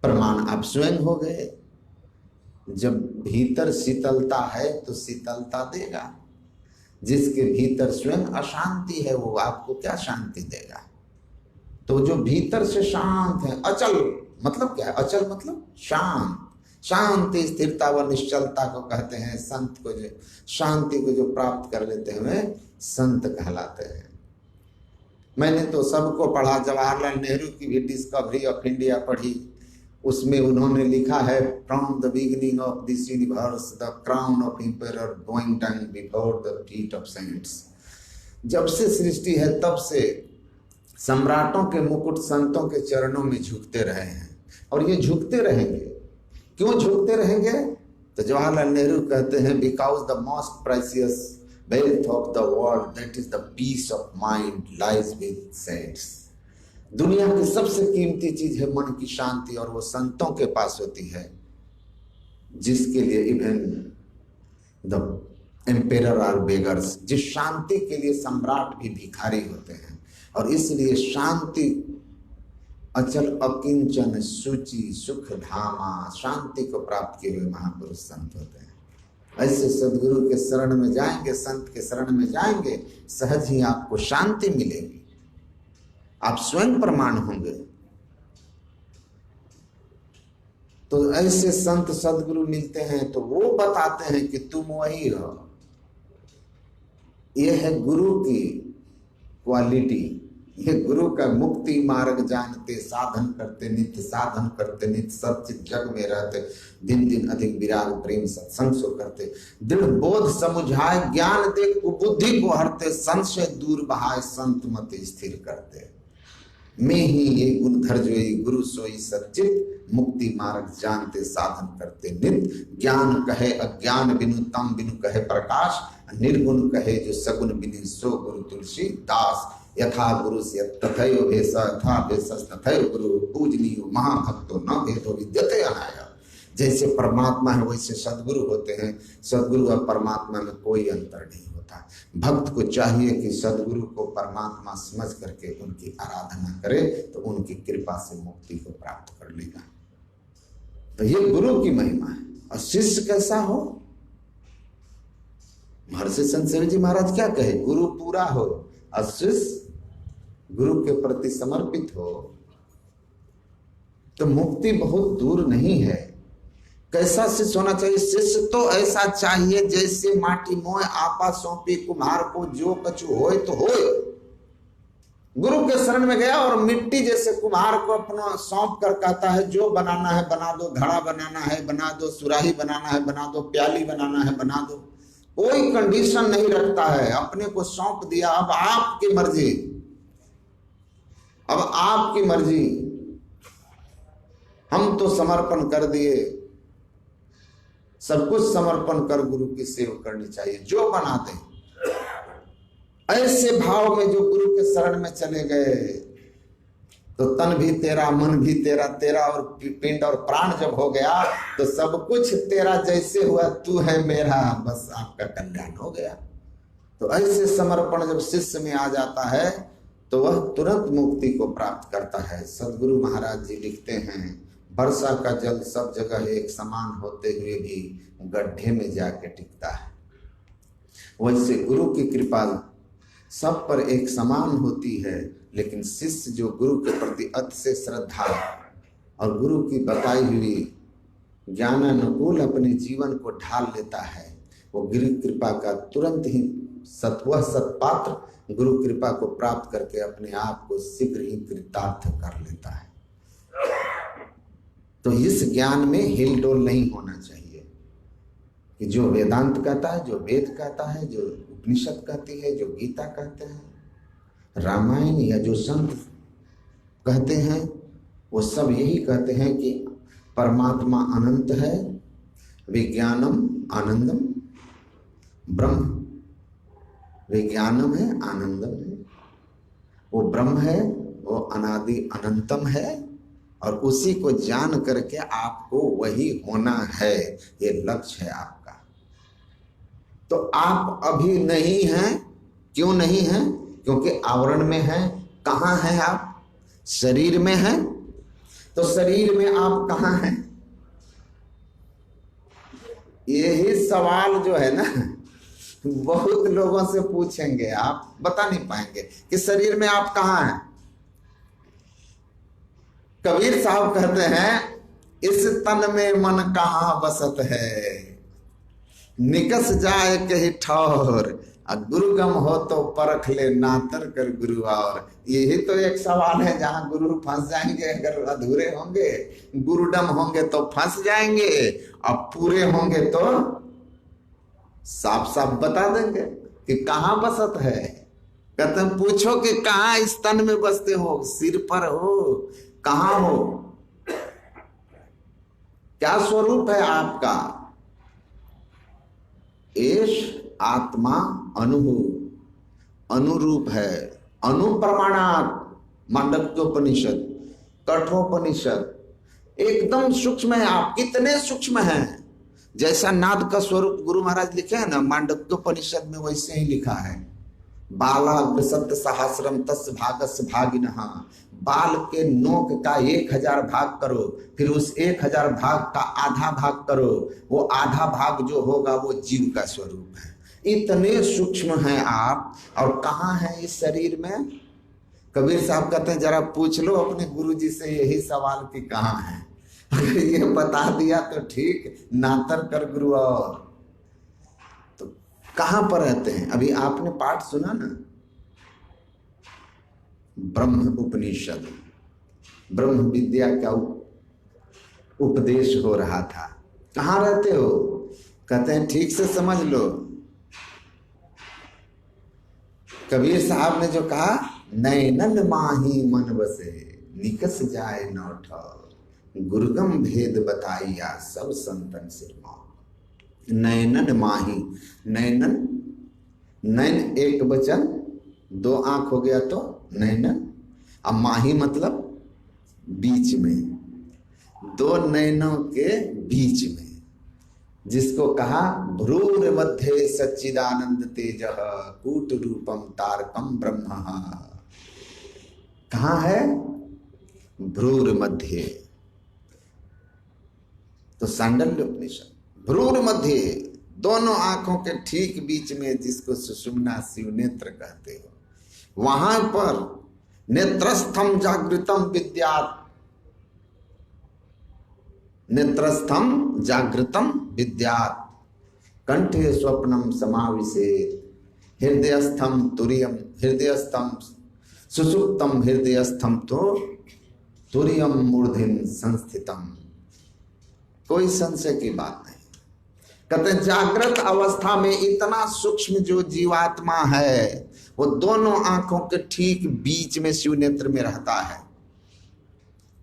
प्रमाण आप स्वयं हो गए। जब भीतर शीतलता है तो शीतलता देगा। जिसके भीतर स्वयं अशांति है, वो आपको क्या शांति देगा? तो जो भीतर से शांत है, अचल मतलब क्या है? अचल मतलब शांत, शांति स्थिरता व निश्चलता को कहते हैं। संत को जो शांति को जो प्राप्त कर लेते हैं वे संत कहलाते हैं। मैंने तो सबको पढ़ा, जवाहरलाल नेहरू की भी डिस्कवरी ऑफ इंडिया पढ़ी, उसमें उन्होंने लिखा है, from the beginning of this universe the crown of emperor going down before the feet of cents. जब से सृष्टि है तब से सम्राटों के मुकुट संतों के चरणों में झुकते रहे हैं, और ये झुकते रहेंगे। क्यों झुकते रहेंगे? तो जवाहरलाल नेहरू कहते हैं, because the most precious wealth of the world that is the peace of mind lies with saints. दुनिया की सबसे कीमती चीज है मन की शांति, और वो संतों के पास होती है, जिसके लिए even the emperor are beggars, जिस शांति के लिए सम्राट भी भिखारी होते हैं। और इसलिए शांति अचल अकिंचन सूची सुख धामा, शांति को प्राप्त किए हुए महापुरुष संत होते हैं। ऐसे सदगुरु के शरण में जाएंगे, संत के शरण में जाएंगे, सहज ही आपको शांति मिलेगी, आप स्वयं प्रमाण होंगे। तो ऐसे संत सदगुरु मिलते हैं तो वो बताते हैं कि तुम वही हो। यह है गुरु की क्वालिटी, ये गुरु का मुक्ति मार्ग जानते, साधन करते नित्य, साधन करते नित्य, सचित जग में रहते, दिन दिन अधिक विराग प्रेम सत्संग सो करते, दृढ़ बोध समुझाए ज्ञान दे कुबुद्धि को हरते, संशय दूर बहाए संत मत स्थिर करते। मैं ही ये गुण धर जोई गुरु सोई सच्चित, मुक्ति मार्ग जानते साधन करते नित्य, ज्ञान कहे अज्ञान बिनु तम बिनु कहे प्रकाश, निर्गुण कहे जो सगुण बिनु सो गुरु तुलसी दास। यथा गुरु से तथैव भेष यथा भेषस् तथैव गुरु, पूजनीयो महाभक्तो न भेदो विद्यते अनाया। जैसे परमात्मा है वैसे सदगुरु होते हैं, सदगुरु और परमात्मा में कोई अंतर नहीं होता। भक्त को चाहिए कि सदगुरु को परमात्मा समझ करके उनकी आराधना करे, तो उनकी कृपा से मुक्ति को प्राप्त कर लेगा। तो ये गुरु की महिमा है। और शिष्य कैसा हो? महर्षि संत सेवी जी महाराज क्या कहे? गुरु पूरा हो और शिष्य गुरु के प्रति समर्पित हो, तो मुक्ति बहुत दूर नहीं है। कैसा शिष्य होना चाहिए? शिष्य तो ऐसा चाहिए जैसे माटी मोय आपा सौंपी कुम्हार को, जो कछु होए तो होए। गुरु के शरण में गया और मिट्टी जैसे कुम्हार को अपना सौंप कर कहता है, जो बनाना है बना दो, घड़ा बनाना है बना दो, सुराही बनाना है बना दो, प्याली बनाना है बना दो। कोई कंडीशन नहीं रखता है, अपने को सौंप दिया, अब आपकी मर्जी, अब आपकी मर्जी। हम तो समर्पण कर दिए, सब कुछ समर्पण कर गुरु की सेवा करनी चाहिए, जो बना दे। ऐसे भाव में जो गुरु के शरण में चले गए, तो तन भी तेरा मन भी तेरा, तेरा और पिंड और प्राण जब हो गया तो सब कुछ तेरा जैसे हुआ, तू है मेरा, बस आपका कल्याण हो गया। तो ऐसे समर्पण जब शिष्य में आ जाता है तो वह तुरंत मुक्ति को प्राप्त करता है। सदगुरु महाराज जी लिखते हैं, वर्षा का जल सब जगह एक समान होते हुए भी गड्ढे में जाके टिकता है। वैसे गुरु की कृपा सब पर एक समान होती है, लेकिन शिष्य जो गुरु के प्रति अतिशय श्रद्धा और गुरु की बताई हुई ज्ञानानुकूल अपने जीवन को ढाल लेता है, वो गुरु कृपा का तुरंत ही सत्पात्र गुरु कृपा को प्राप्त करके अपने आप को शीघ्र ही कृतार्थ कर लेता है। तो इस ज्ञान में हिलडोल नहीं होना चाहिए कि जो वेदांत कहता है, जो वेद कहता है, जो उपनिषद कहती है, जो गीता कहते हैं, रामायण या जो संत कहते हैं, वो सब यही कहते हैं कि परमात्मा अनंत है, विज्ञानम आनंदम, ब्रह्म विज्ञानम है, आनंदम है, वो ब्रह्म है, वो अनादि अनंतम है, और उसी को जान करके आपको वही होना है, ये लक्ष्य है आपका। तो आप अभी नहीं हैं। क्यों नहीं हैं? क्योंकि आवरण में हैं। कहाँ हैं आप? शरीर में हैं। तो शरीर में आप कहाँ हैं? यही सवाल जो है ना, बहुत लोगों से पूछेंगे, आप बता नहीं पाएंगे कि शरीर में आप कहाँ हैं। कबीर साहब कहते हैं, इस तन में मन कहाँ बसत है, निकस जाए कहीं ठौर, और गुरुगम हो तो परख ले नातर कर गुरु। और यही तो एक सवाल है जहां गुरु फंस जाएंगे, अगर अधूरे होंगे, गुरुडम होंगे तो फंस जाएंगे, और पूरे होंगे तो साफ साफ बता देंगे कि कहां बसत है। कहते हैं पूछो कि कहां इस तन में बसते हो, सिर पर हो, कहां हो, क्या स्वरूप है आपका। एष आत्मा अनु, अनुरूप है, अनुप्रमाणात, मांडव्योपनिषद, कठोपनिषद एकदम सूक्ष्म है। आप कितने सूक्ष्म हैं, जैसा नाद का स्वरूप गुरु महाराज लिखे हैं ना मांडव्योपनिषद में, वैसे ही लिखा है। बाला सत्य सहस्रम तस् भागस भागिनः, बाल के नोक का 1000 भाग करो, फिर उस 1000 भाग का आधा भाग करो, वो आधा भाग जो होगा वो जीव का स्वरूप है। इतने सूक्ष्म हैं आप, और कहाँ है इस शरीर में। कबीर साहब कहते हैं जरा पूछ लो अपने गुरु जी से यही सवाल कि कहाँ है। अगर ये बता दिया तो ठीक, नातर कर गुरु। और तो कहां पर रहते हैं। अभी आपने पाठ सुना ना, ब्रह्म उपनिषद, ब्रह्म विद्या का उपदेश हो रहा था। कहां रहते हो, कहते हैं ठीक से समझ लो। कबीर साहब ने जो कहा, नैनन माही मन बसे निकस जाए नौठ, गुरुगम भेद बताइया सब संतन सिरमा। नैनन माही, नैनन, नैन एक वचन, 2 आंख हो गया तो नैनन, अब माही मतलब बीच में, 2 नैनों के बीच में, जिसको कहा भ्रूर मध्य सच्चिदानंद तेज कूट रूपम तारकम ब्रह्म। कहाँ है, भ्रूर मध्य। तो सांडल्य उपनिषद, भ्रूर मध्य, दोनों आंखों के ठीक बीच में, जिसको सुषुम्ना शिव नेत्र कहते हो, वहां पर नेत्रस्थम जागृतम विद्यात्, नेत्रस्थम जागृतम विद्यात्, कंठे स्वप्नम समाविशेत, हृदयस्थम तुरियम, हृदयस्थम सुसुप्तम हृदयस्थम तो तुरियम मूर्धिन संस्थितम। कोई संशय की बात नहीं। कहते जागृत अवस्था में इतना सूक्ष्म जो जीवात्मा है, वो दोनों आंखों के ठीक बीच में शिव नेत्र में रहता है।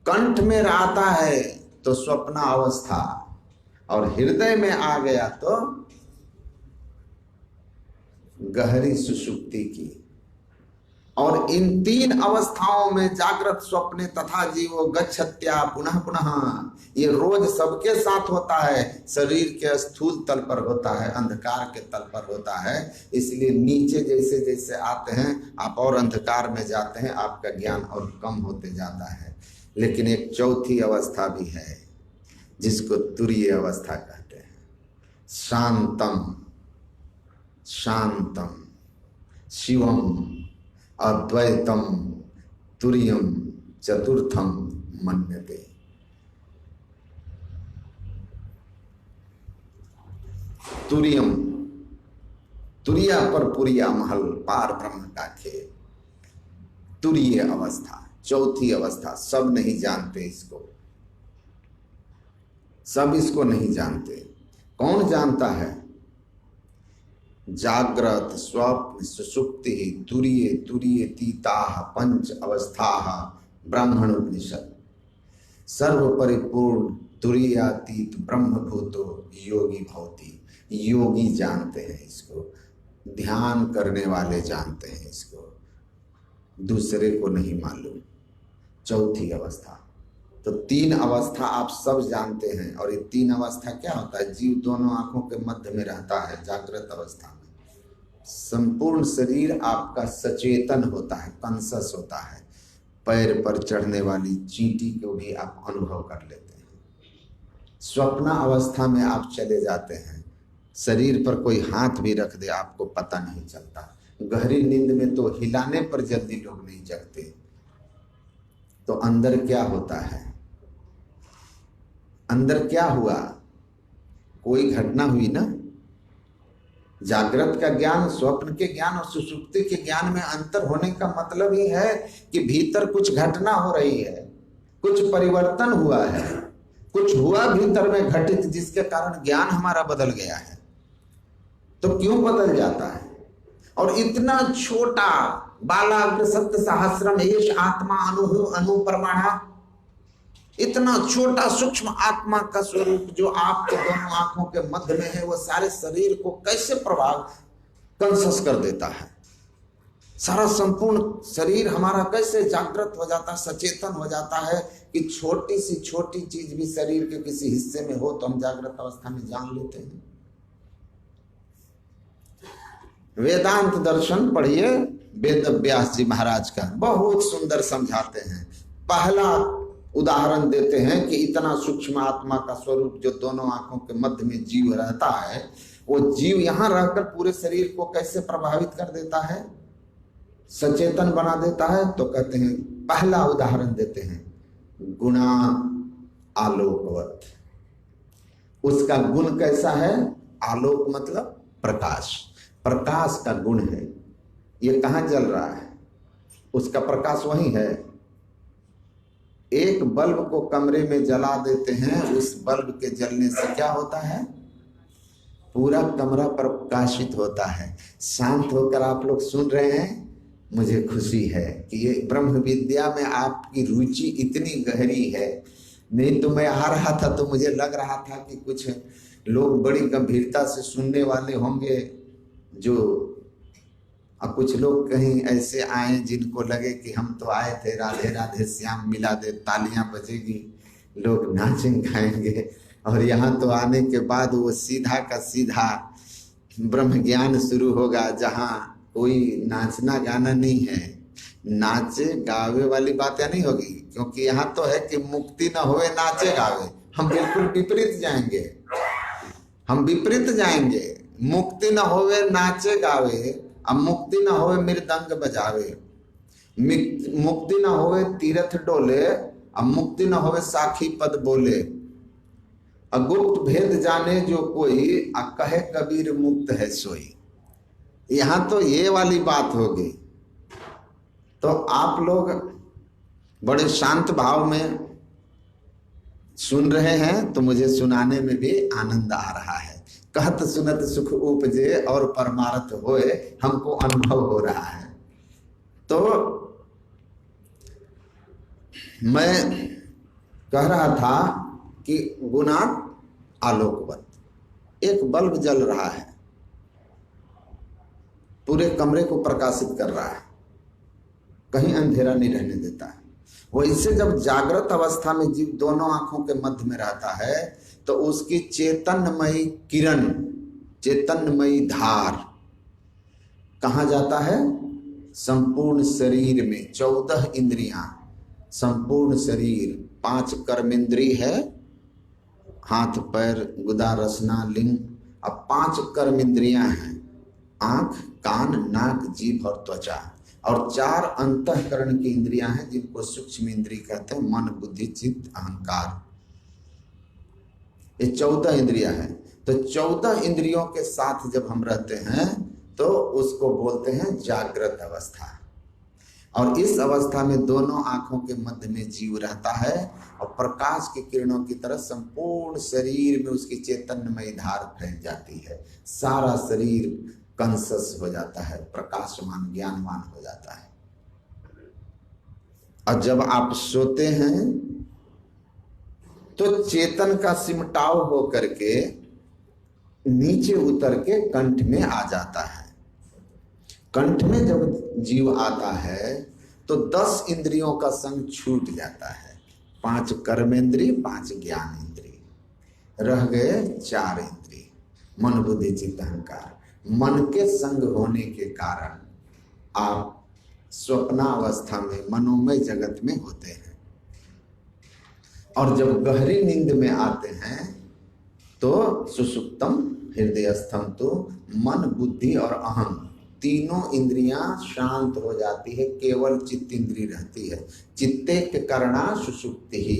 कंठ में रहता है तो स्वप्न अवस्था, और हृदय में आ गया तो गहरी सुषुप्ति की। और इन 3 अवस्थाओं में, जागृत स्वप्ने तथा जीवो गच्छत्या पुनः पुनः, ये रोज सबके साथ होता है। शरीर के स्थूल तल पर होता है, अंधकार के तल पर होता है। इसलिए नीचे जैसे जैसे आते हैं आप और अंधकार में जाते हैं, आपका ज्ञान और कम होते जाता है। लेकिन एक चौथी अवस्था भी है जिसको तुरीय अवस्था कहते हैं। शांतम, शांतम शिवम अद्वैतम तुरीयम चतुर्थम मन्यते। तुरीयम, तुरिया पर पुरिया महल, पार ब्रह्म का खेल, तुरीय अवस्था, चौथी अवस्था। सब नहीं जानते इसको, सब इसको नहीं जानते। कौन जानता है? जागृत स्वप्न सुषुप्ति तुरीय तुरीय तीताः पंच अवस्थाः ब्राह्मण उपनिषद। सर्व परिपूर्ण तुरीयातीत ब्रह्मभूतो योगी भवति। योगी जानते हैं इसको, ध्यान करने वाले जानते हैं इसको, दूसरे को नहीं मालूम। चौथी अवस्था। तो 3 अवस्था आप सब जानते हैं। और ये 3 अवस्था क्या होता है? जीव दोनों आंखों के मध्य में रहता है जागृत अवस्था में। संपूर्ण शरीर आपका सचेतन होता है, कॉन्शस होता है। पैर पर चढ़ने वाली चींटी को भी आप अनुभव कर लेते हैं। स्वप्न अवस्था में आप चले जाते हैं, शरीर पर कोई हाथ भी रख दे आपको पता नहीं चलता। गहरी नींद में तो हिलाने पर जल्दी लोग नहीं जगते। तो अंदर क्या होता है? अंदर क्या हुआ? कोई घटना हुई ना, जागृत का ज्ञान, स्वप्न के ज्ञान और सुषुप्ति के ज्ञान में अंतर होने का मतलब ही है कि भीतर कुछ घटना हो रही है, कुछ परिवर्तन हुआ है, कुछ हुआ भीतर में घटित, जिसके कारण ज्ञान हमारा बदल गया है। तो क्यों बदल जाता है? और इतना छोटा बालाग्र सप्त सहस्रम एष आत्मा अनु अनुप्रमाणा, इतना छोटा सूक्ष्म आत्मा का स्वरूप जो आपके दोनों आंखों के मध्य में है, वो सारे शरीर को कैसे प्रभाव कंसस कर देता है। सारा संपूर्ण शरीर हमारा कैसे जागृत हो जाता है, सचेतन हो जाता है कि छोटी सी छोटी चीज भी शरीर के किसी हिस्से में हो तो हम जागृत अवस्था में जान लेते हैं। वेदांत दर्शन पढ़िए वेद व्यास जी महाराज का, बहुत सुंदर समझाते हैं। पहला उदाहरण देते हैं कि इतना सूक्ष्म आत्मा का स्वरूप जो दोनों आंखों के मध्य में जीव रहता है, वो जीव यहां रहकर पूरे शरीर को कैसे प्रभावित कर देता है, सचेतन बना देता है। तो कहते हैं, पहला उदाहरण देते हैं, गुणा आलोकवत। उसका गुण कैसा है? आलोक मतलब प्रकाश, प्रकाश का गुण है। ये कहां जल रहा है? उसका प्रकाश वही है। एक बल्ब को कमरे में जला देते हैं, उस बल्ब के जलने से क्या होता है? पूरा कमरा प्रकाशित होता है। शांत होकर आप लोग सुन रहे हैं, मुझे खुशी है कि ये ब्रह्म विद्या में आपकी रुचि इतनी गहरी है। नहीं तो मैं आ रहा था तो मुझे लग रहा था कि कुछ लोग बड़ी गंभीरता से सुनने वाले होंगे, जो और कुछ लोग कहीं ऐसे आए जिनको लगे कि हम तो आए थे, राधे राधे श्याम मिला दे, तालियां बजेगी, लोग नाचेंगे गाएंगे, और यहाँ तो आने के बाद वो सीधा का सीधा ब्रह्म ज्ञान शुरू होगा, जहाँ कोई नाचना गाना नहीं है, नाचे गावे वाली बातें नहीं होगी। क्योंकि यहाँ तो है कि मुक्ति न होवे नाचे गावे। हम बिल्कुल विपरीत जाएंगे, हम विपरीत जाएंगे। मुक्ति न होवे नाचे गावे, अब मुक्ति न होवे मृदंग बजावे, मुक्ति न होवे तीर्थ डोले, अब मुक्ति न होवे साखी पद बोले। अगुप्त भेद जाने जो कोई, कहे कबीर मुक्त है सोई। यहां तो ये वाली बात होगी। तो आप लोग बड़े शांत भाव में सुन रहे हैं, तो मुझे सुनाने में भी आनंद आ रहा है। कहत सुनत सुख उपजे और परमार्थ होए, हमको अनुभव हो रहा है। तो मैं कह रहा था कि गुणात् आलोकवत, एक बल्ब जल रहा है, पूरे कमरे को प्रकाशित कर रहा है, कहीं अंधेरा नहीं रहने देता है। वैसे जब जागृत अवस्था में जीव दोनों आंखों के मध्य में रहता है, तो उसकी चेतनमयी किरण, चेतनमयी धार कहाँ जाता है? संपूर्ण शरीर में 14 इंद्रियां, संपूर्ण शरीर, 5 कर्मेंद्रिय है, हाथ पैर गुदा रसना लिंग, अब 5 कर्मेंद्रियां हैं, आंख कान नाक जीभ और त्वचा, और 4 अंतःकरण की इंद्रियां हैं जिनको सूक्ष्म इंद्रिय कहते हैं, मन बुद्धि चित्त अहंकार। ये 14 इंद्रियां हैं। तो 14 इंद्रियों के साथ जब हम रहते हैं तो उसको बोलते हैं जागृत अवस्था। और इस अवस्था में दोनों आंखों के मध्य में जीव रहता है और प्रकाश की किरणों की तरह संपूर्ण शरीर में उसकी चैतन्यमयी धार फैल जाती है। सारा शरीर कंसस हो जाता है, प्रकाशमान ज्ञानवान हो जाता है। और जब आप सोते हैं तो चेतन का सिमटाव हो करके नीचे उतर के कंठ में आ जाता है। कंठ में जब जीव आता है तो 10 इंद्रियों का संग छूट जाता है, 5 कर्मेंद्रिय 5 ज्ञान इंद्रिय, रह गए 4 इंद्रिय, मन बुद्धि चित्त अहंकार। मन के संग होने के कारण आप स्वप्नावस्था में मनोमय जगत में होते हैं, और जब गहरी नींद में आते हैं तो सुषुप्तम हृदयस्थम तो मन बुद्धि और अहम तीनों इंद्रियां शांत हो जाती है, केवल चित्त इंद्रिय रहती है। चित्ते के करना सुषुप्ति ही।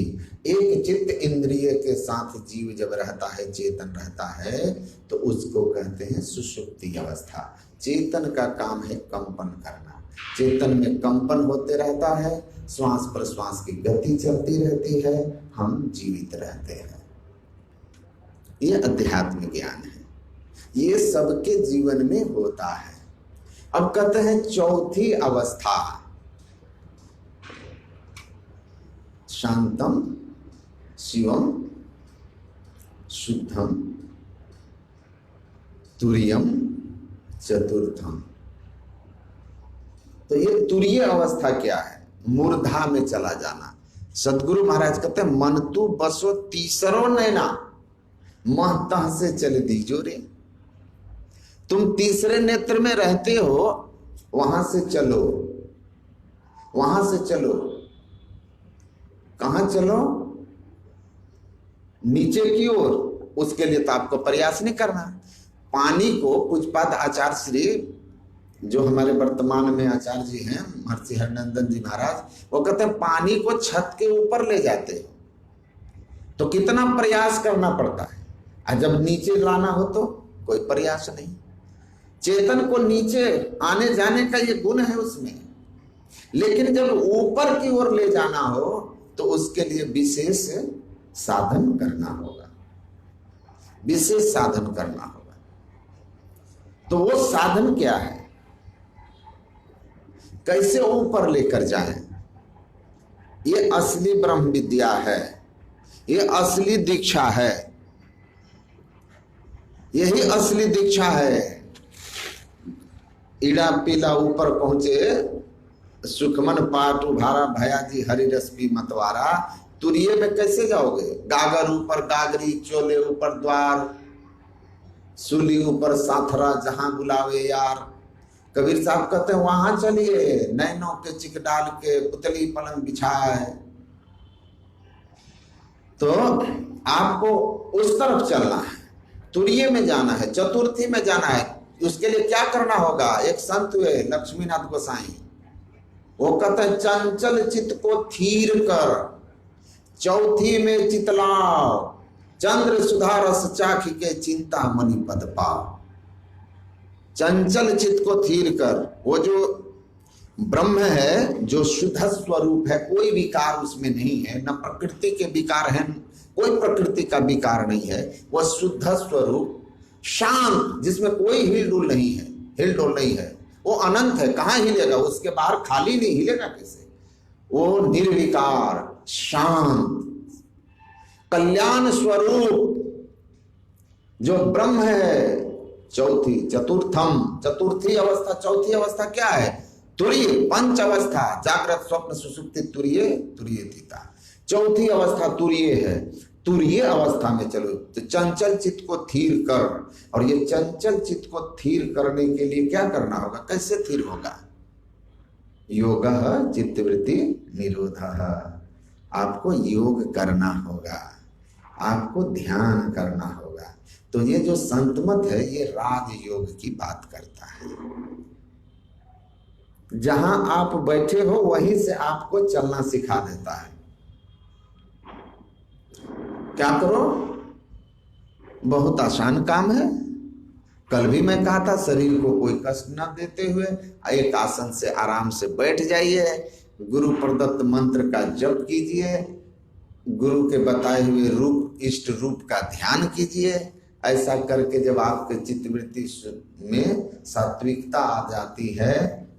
एक चित्त इंद्रिय के साथ जीव जब रहता है, चेतन रहता है, तो उसको कहते हैं सुषुप्ति अवस्था। चेतन का काम है कंपन करना, चेतन में कंपन होते रहता है, श्वास प्रश्वास की गति चलती रहती है, हम जीवित रहते हैं। ये अध्यात्म ज्ञान है, ये सबके जीवन में होता है। अब कहते हैं चौथी अवस्था, शांतम शिवम शुद्धम तुरीयम चतुर्थम। तो ये तुरीय अवस्था क्या है? मूर्धा में चला जाना। सदगुरु महाराज कहते हैं मन तू बसो तीसरो नैना, महतः से चल दीजो रे। तुम तीसरे नेत्र में रहते हो, वहां से चलो, वहां से चलो। कहां चलो? नीचे की ओर। उसके लिए तो आपको प्रयास नहीं करना। पानी को पूज्यपाद आचार्य श्री, जो हमारे वर्तमान में आचार्य जी हैं, महर्षि हरिनंदन जी महाराज, वो कहते हैं पानी को छत के ऊपर ले जाते हो तो कितना प्रयास करना पड़ता है, और जब नीचे लाना हो तो कोई प्रयास नहीं। चेतन को नीचे आने जाने का ये गुण है उसमें, लेकिन जब ऊपर की ओर ले जाना हो तो उसके लिए विशेष साधन करना होगा, विशेष साधन करना होगा। तो वो साधन क्या है? कैसे ऊपर लेकर जाएं? ये असली ब्रह्म विद्या है, ये असली दीक्षा है, यही असली दीक्षा है। इड़ा पीला ऊपर पहुंचे, सुखमन पाट उभारा, भयाजी हरि रस पी मतवारा। तुरिये में कैसे जाओगे? गागर ऊपर गागरी, चोले ऊपर द्वार, सुली ऊपर साथरा, जहां बुलावे यार। कबीर साहब कहते हैं वहां चलिए, नैनों के चिक डाल के पुतली पलंग बिछाए। तो आपको उस तरफ चलना है, तुरिये में जाना है, चतुर्थी में जाना है। उसके लिए क्या करना होगा? एक संत हुए लक्ष्मीनाथ गोसाई, वो कहते हैं चंचल चित्त को थीर कर चौथी में चितलाओ, चंद्र सुधा रस चाख के चिंता मणि पद पाओ। चंचल चित्त को थीर कर, वो जो ब्रह्म है, जो शुद्ध स्वरूप है, कोई विकार उसमें नहीं है, न प्रकृति के विकार है, कोई प्रकृति का विकार नहीं है। वह शुद्ध स्वरूप शांत, जिसमें कोई हिलडुल नहीं है, हिलडुल नहीं है, वो अनंत है, कहां हिलेगा? उसके बाहर खाली नहीं, हिलेगा कैसे? वो निर्विकार शांत कल्याण स्वरूप जो ब्रह्म है। चौथी चतुर्थम, चतुर्थी अवस्था, चौथी अवस्था क्या है? तुरीय। पंच अवस्था जागृत स्वप्न सुषुप्ति तुरीय, तुरीय थीता। चौथी अवस्था तुरीय है। तुरीय अवस्था में चलो तो चंचल चित्त को थीर कर। और ये चंचल चित्त को थीर करने के लिए क्या करना होगा? कैसे थीर होगा? योगः चित्तवृत्ति निरोधः। आपको योग करना होगा, आपको ध्यान करना होगा। तो ये जो संतमत है, ये राजयोग की बात करता है। जहां आप बैठे हो वहीं से आपको चलना सिखा देता है। क्या करो? बहुत आसान काम है। कल भी मैं कहा था, शरीर को कोई कष्ट न देते हुए एक आसन से आराम से बैठ जाइए, गुरु प्रदत्त मंत्र का जप कीजिए, गुरु के बताए हुए रूप इष्ट रूप का ध्यान कीजिए। ऐसा करके जब आपके चित्तवृत्ति में सात्विकता आ जाती है,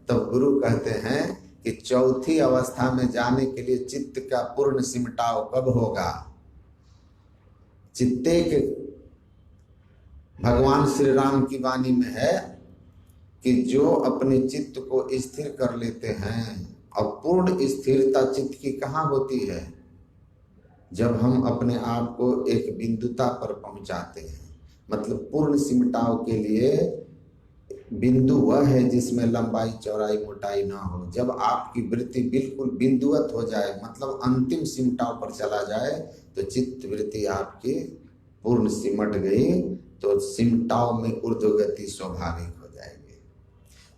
तब गुरु कहते हैं कि चौथी अवस्था में जाने के लिए चित्त का पूर्ण सिमटाव कब होगा? चित्ते के, भगवान श्री राम की वाणी में है कि जो अपने चित्त को स्थिर कर लेते हैं, और पूर्ण स्थिरता चित्त की कहाँ होती है? जब हम अपने आप को एक बिंदुता पर पहुंचाते हैं। मतलब पूर्ण सिमटाव के लिए बिंदु वह है जिसमें लंबाई चौड़ाई मोटाई ना हो। जब आपकी वृत्ति बिल्कुल बिंदुवत हो जाए, मतलब अंतिम सिमटाव पर चला जाए, तो चित्त वृत्ति आपकी पूर्ण सिमट गई, तो सिमटाव में ऊर्ध्वगति स्वाभाविक हो जाएगी।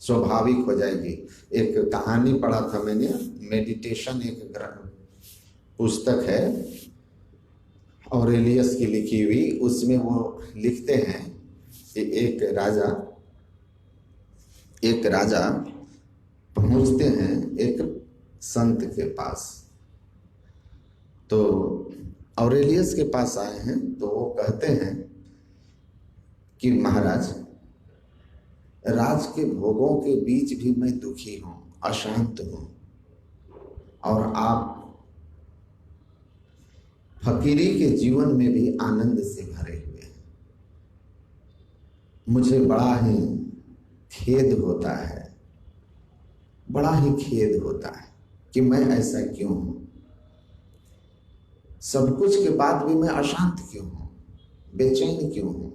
स्वाभाविक हो जाएगी। एक कहानी पढ़ा था मैंने, मेडिटेशन एक पुस्तक है ऑरेलियस की लिखी हुई, उसमें वो लिखते हैं कि एक राजा पहुंचते हैं एक संत के पास। तो ऑरेलियस के पास आए हैं तो वो कहते हैं कि महाराज, राज के भोगों के बीच भी मैं दुखी हूं, अशांत हूं, और आप फकीरी के जीवन में भी आनंद से भरे हुए हैं। मुझे बड़ा ही खेद होता है, बड़ा ही खेद होता है कि मैं ऐसा क्यों हूं। सब कुछ के बाद भी मैं अशांत क्यों हूं, बेचैन क्यों हूं,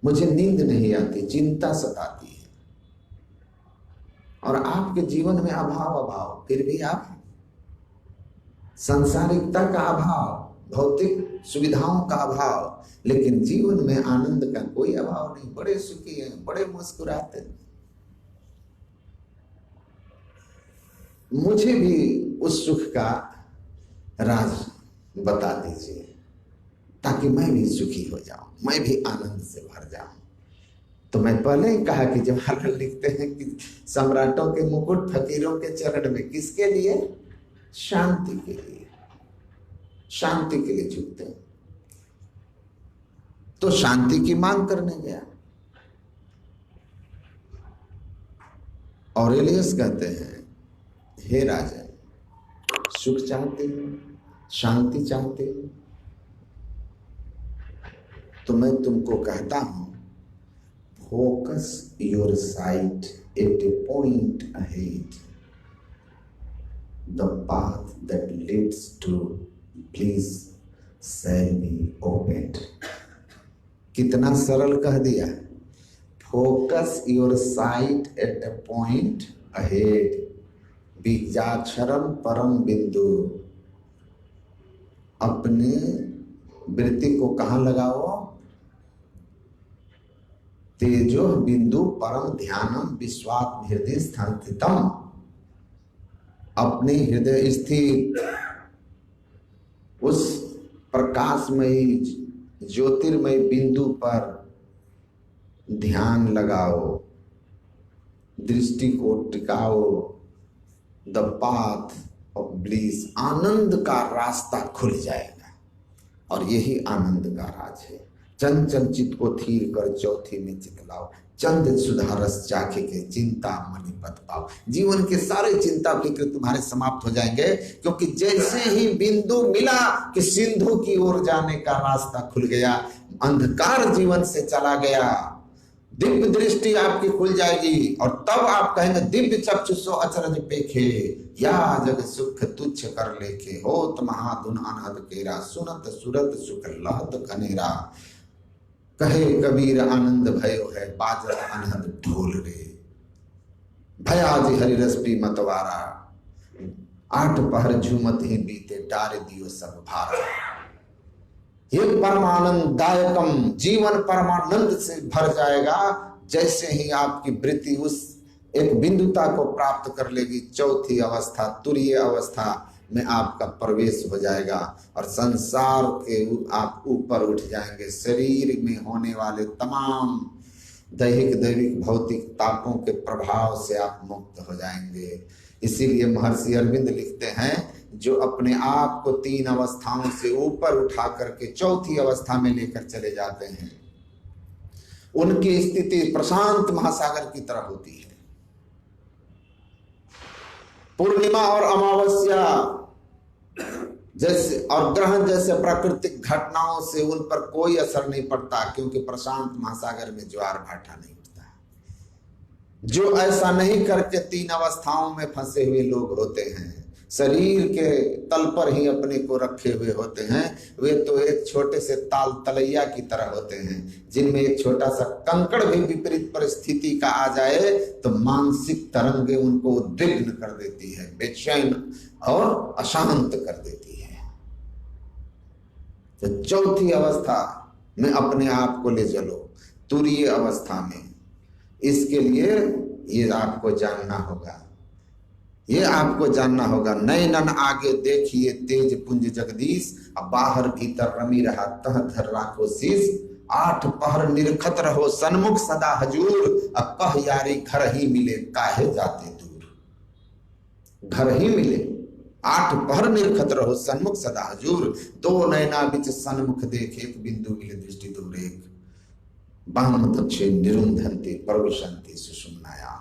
मुझे नींद नहीं आती, चिंता सताती है। और आपके जीवन में अभाव, फिर भी आप सांसारिकता का अभाव, भौतिक सुविधाओं का अभाव, लेकिन जीवन में आनंद का कोई अभाव नहीं, बड़े सुखी हैं, बड़े मुस्कुराते हैं। मुझे भी उस सुख का राज बता दीजिए ताकि मैं भी सुखी हो जाऊं, मैं भी आनंद से भर जाऊं। तो मैं पहले ही कहा कि जवाहरलाल लिखते हैं कि सम्राटों के मुकुट फकीरों के चरण में, किसके लिए? शांति के लिए, शांति के लिए झुकते हैं। तो शांति की मांग करने गया। ऑरेलियस कहते हैं, हे राजन, सुख चाहते हो, शांति चाहते हो, तो मैं तुमको कहता हूं, focus your sight at a point ahead, the path that leads to please shall be opened. कितना सरल कह दिया। Focus your sight at a point ahead, बीजाक्षरम परम बिंदु। अपने वृत्ति को कहाँ लगाओ? तेजो बिंदु परम ध्यानम विश्वात्म हृदय स्थितम। अपने हृदय स्थित उस प्रकाशमयी ज्योतिर्मय बिंदु पर ध्यान लगाओ, दृष्टि को टिकाओ। द पाथ ऑफ ब्लिस, आनंद का रास्ता खुल जाएगा। और यही आनंद का राज है। चंचल चित्त को थीर कर चौथी में चित लाओ, चंद सुधारस चाखे के चिंता मणिपत पाओ। जीवन के सारे चिंता फिक्र तुम्हारे समाप्त हो जाएंगे, क्योंकि जैसे ही बिंदु मिला कि सिंधु की ओर जाने का रास्ता खुल गया, अंधकार जीवन से चला गया, दिव्य दृष्टि आपकी खुल जाएगी। और तब आप कहेंगे, दिव्य चक्षुषो अचरज पेखे, या जग सुख तुच्छ कर लेके, होत महाधुन अनहद केरा, सुनत सुरत सुख लहत कनेरा। कहे कबीर आनंद भयो है, बाजत अनहद ढोल रे। भयाजी हरिरस पी मतवारा, 8 पहर झूमत ही बीते, डारे दियो सब भारा। ये परमानंदायकम, जीवन परमानंद से भर जाएगा जैसे ही आपकी वृत्ति उस एक बिंदुता को प्राप्त कर लेगी। चौथी अवस्था, तुरीय अवस्था में आपका प्रवेश हो जाएगा और संसार के आप ऊपर उठ जाएंगे। शरीर में होने वाले तमाम दैहिक दैविक भौतिक तापों के प्रभाव से आप मुक्त हो जाएंगे। इसीलिए महर्षि अरविंद लिखते हैं, जो अपने आप को 3 अवस्थाओं से ऊपर उठा करके चौथी अवस्था में लेकर चले जाते हैं, उनकी स्थिति प्रशांत महासागर की तरह होती है। पूर्णिमा और अमावस्या जैसे और ग्रहण जैसे प्राकृतिक घटनाओं से उन पर कोई असर नहीं पड़ता, क्योंकि प्रशांत महासागर में ज्वार भाटा नहीं उठता। जो ऐसा नहीं करके 3 अवस्थाओं में फंसे हुए लोग होते हैं, शरीर के तल पर ही अपने को रखे हुए होते हैं, वे तो एक छोटे से ताल तलैया की तरह होते हैं, जिनमें एक छोटा सा कंकड़ भी विपरीत परिस्थिति का आ जाए तो मानसिक तरंगे उनको उद्विग्न कर देती है, बेचैन और अशांत कर देती है। तो चौथी अवस्था में अपने आप को ले चलो, तुरीय अवस्था में। इसके लिए ये आपको जानना होगा, ये आपको जानना होगा। नैनन आगे देखिए तेज पुंज जगदीश, अब बाहर भीतर रमी रहा तह धर राखो शीश। 8 पहर निरखत रहो सन्मुख सदा हजूर, अब कह यारी घर ही मिले काहे जाते दूर। घर ही मिले 8 पहर निरखत रहो सन्मुख सदा हजूर, 2 नैना बिच सन्मुख देखे एक बिंदु मिले दृष्टि दूर एक। बाम दक्षे निरुंधन्ते प्रविशन्ति सुषुम्नायां,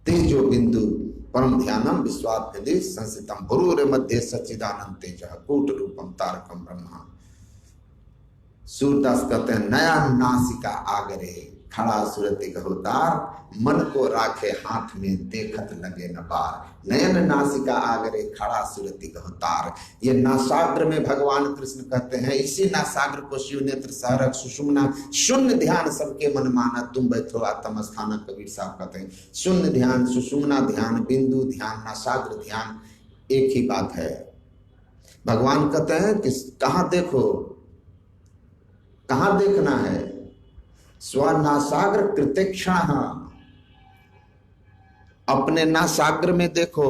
तेजो बिंदु परम ध्यानम विश्वाभ्यदे संसितम भुरुर मध्य सच्चिदानंद तेजः कूट रूपम तारकम ब्रह्मा। सूरदास कहते हैं नया नासिका आगरे खड़ा सुरति गहोतार, मन को राखे हाथ में देखत लगे न बार। नयन नासिका आगरे खड़ा सुरति गहोतार, ये नासाग्र में भगवान कृष्ण कहते हैं, इसी नासाग्र को शिव नेत्र सहरक सुषुम्ना शून्य ध्यान सबके मन माना, तुम बैठो आत्म स्थान। कबीर साहब कहते हैं शून्य ध्यान, सुषुम्ना ध्यान, बिंदु ध्यान, नासाग्र ध्यान एक ही बात है। भगवान कहते हैं कि कहाँ देखो, कहाँ देखना है, स्वनासाग्र कृतेक्षण, अपने नासाग्र में देखो।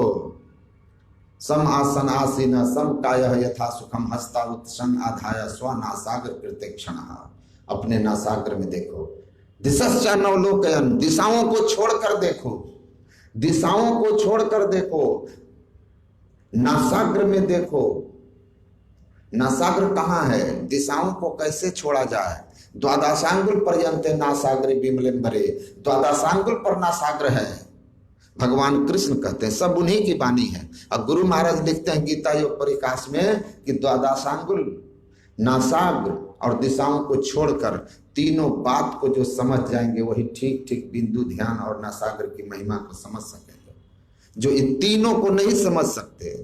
सम आसन आसीन सम कायः यथा सुखम हस्ता उत्सन आधाय स्वनासाग्र कृतेक्षण, अपने नासाग्र में देखो। दिशश्च नवलोकयन्, दिशाओं को छोड़कर देखो, दिशाओं को छोड़कर देखो, नासाग्र में देखो। नासाग्र कहाँ है, दिशाओं को कैसे छोड़ा जाए। द्वादशांगुल पर्यंत नासाग्रे विमलेम्बरे, द्वादशांगुल पर नासाग्र है। भगवान कृष्ण कहते हैं, सब उन्हीं की वाणी है। और गुरु महाराज लिखते हैं गीता योग परिकाश में कि द्वादशांगुल, नासाग्र और दिशाओं को छोड़कर तीनों बात को जो समझ जाएंगे वही ठीक ठीक बिंदु ध्यान और नासाग्र की महिमा को समझ सकेंगे। जो इन तीनों को नहीं समझ सकते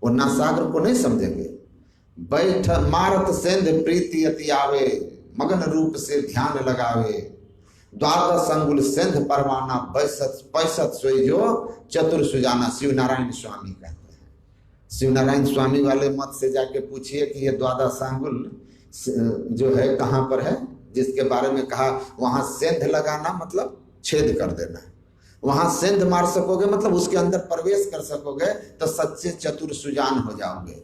वो नासाग्र को नहीं समझेंगे। बैठ मारत सेंध प्रीति अति आवे, मगन रूप से ध्यान लगावे। द्वादश अंगुल सेंध परवाना, पैसत सोई जो चतुर सुजाना, शिव नारायण स्वामी कहते हैं। शिव नारायण स्वामी वाले मत से जाके पूछिए कि ये द्वादश अंगुल जो है कहाँ पर है, जिसके बारे में कहा वहां सेंध लगाना मतलब छेद कर देना, वहां सेंध मार सकोगे मतलब उसके अंदर प्रवेश कर सकोगे तो सच्चे चतुर सुजान हो जाओगे,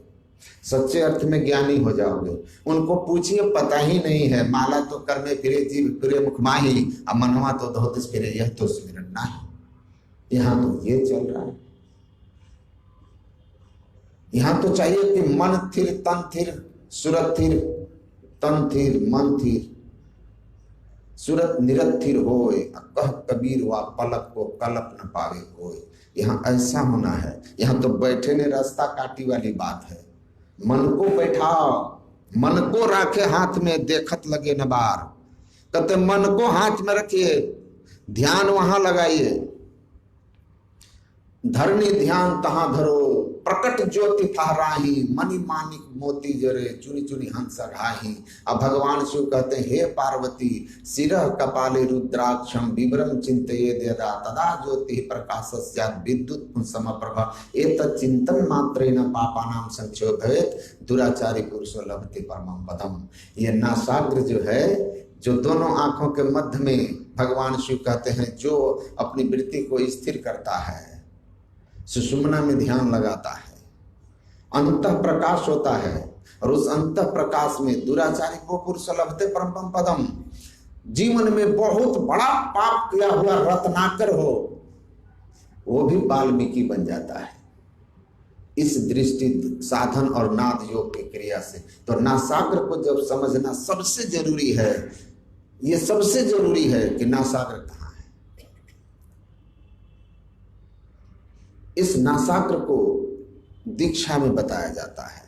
सच्चे अर्थ में ज्ञानी हो जाओगे। उनको पूछिए पता ही नहीं है, माला तो करने फिरे जीव फिरे मुख माही, अब मनवा तो धोतिस फिरे यह तो स्मरण नाही। यहाँ तो ये चल रहा है, यहाँ तो चाहिए कि मन थिर तन थिर सुरत थिर, तन थिर मन थिर सुरत निरथिर होए, कह कबीर वा पलक को कलप न पावे कोई। यहाँ ऐसा होना है। यहाँ तो बैठे ने रास्ता काटी वाली बात है। मन को बैठाओ, मन को राखे हाथ में देखत लगे न बार। कहते मन को हाथ में रखिए, ध्यान वहां लगाइए। धरनी ध्यान तहां धरो, प्रकट ज्योति फहराही, मणि मानिक मोती जरे, चुनी चुनी हंस घाही। अब भगवान शिव कहते हैं हे पार्वती, सिरह कपाले रुद्राक्षम विवरम चिंतयेद यदा, तदा ज्योति प्रकाशस्यात् विद्युत समप्रभा, एतत् चिंतन मात्रेण पापानां संक्षयो भवेत्, दुराचारी पुरुषो लभते परमं पदम। ये नासाग्र जो है, जो दोनों आंखों के मध्य में भगवान शिव कहते हैं जो अपनी वृत्ति को स्थिर करता है, सुषुम्ना में ध्यान लगाता है, अंतः प्रकाश होता है, और उस अंतः प्रकाश में दुराचारी को पुरुष लभते परम पदम। जीवन में बहुत बड़ा पाप किया हुआ रत्नाकर हो, वो भी वाल्मीकि बन जाता है इस दृष्टि साधन और नाद योग की क्रिया से। तो नासाग्र को जब समझना सबसे जरूरी है, ये सबसे जरूरी है कि नासाग्र कहाँ है। इस नासाग्र को दीक्षा में बताया जाता है।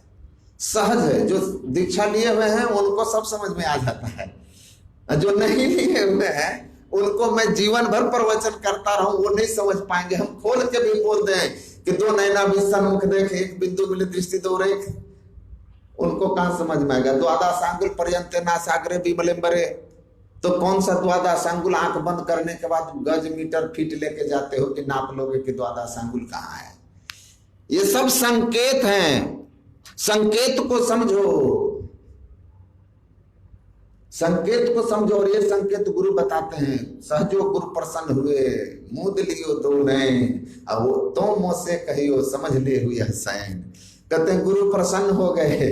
सहज है, जो दीक्षा लिए हुए हैं उनको सब समझ में आ जाता है, जो नहीं लिए हुए हैं उनको मैं जीवन भर प्रवचन करता रहूं वो नहीं समझ पाएंगे। हम खोल के भी बोल दें कि 2 नैना भी सन्मुख देखे एक बिंदु मिले दृष्टि दो रेख, उनको कहां समझ में आएगा। द्वादशांगुल पर्यंत नासाग्रे विमलेम्बरे, तो कौन सा द्वादशांगुल आंख बंद करने के बाद गज मीटर फीट लेके जाते हो कि नाप लोगे कि द्वादशांगुल कहाँ है। ये सब संकेत हैं, संकेत को समझो। संकेत को समझो। और ये संकेत गुरु बताते हैं, सहजो गुरु प्रसन्न हुए, मूद लियो दो नैन, अब वो तो मुँह से कहियो समझ ले हुई हसैन। कहते हैं गुरु प्रसन्न हो गए,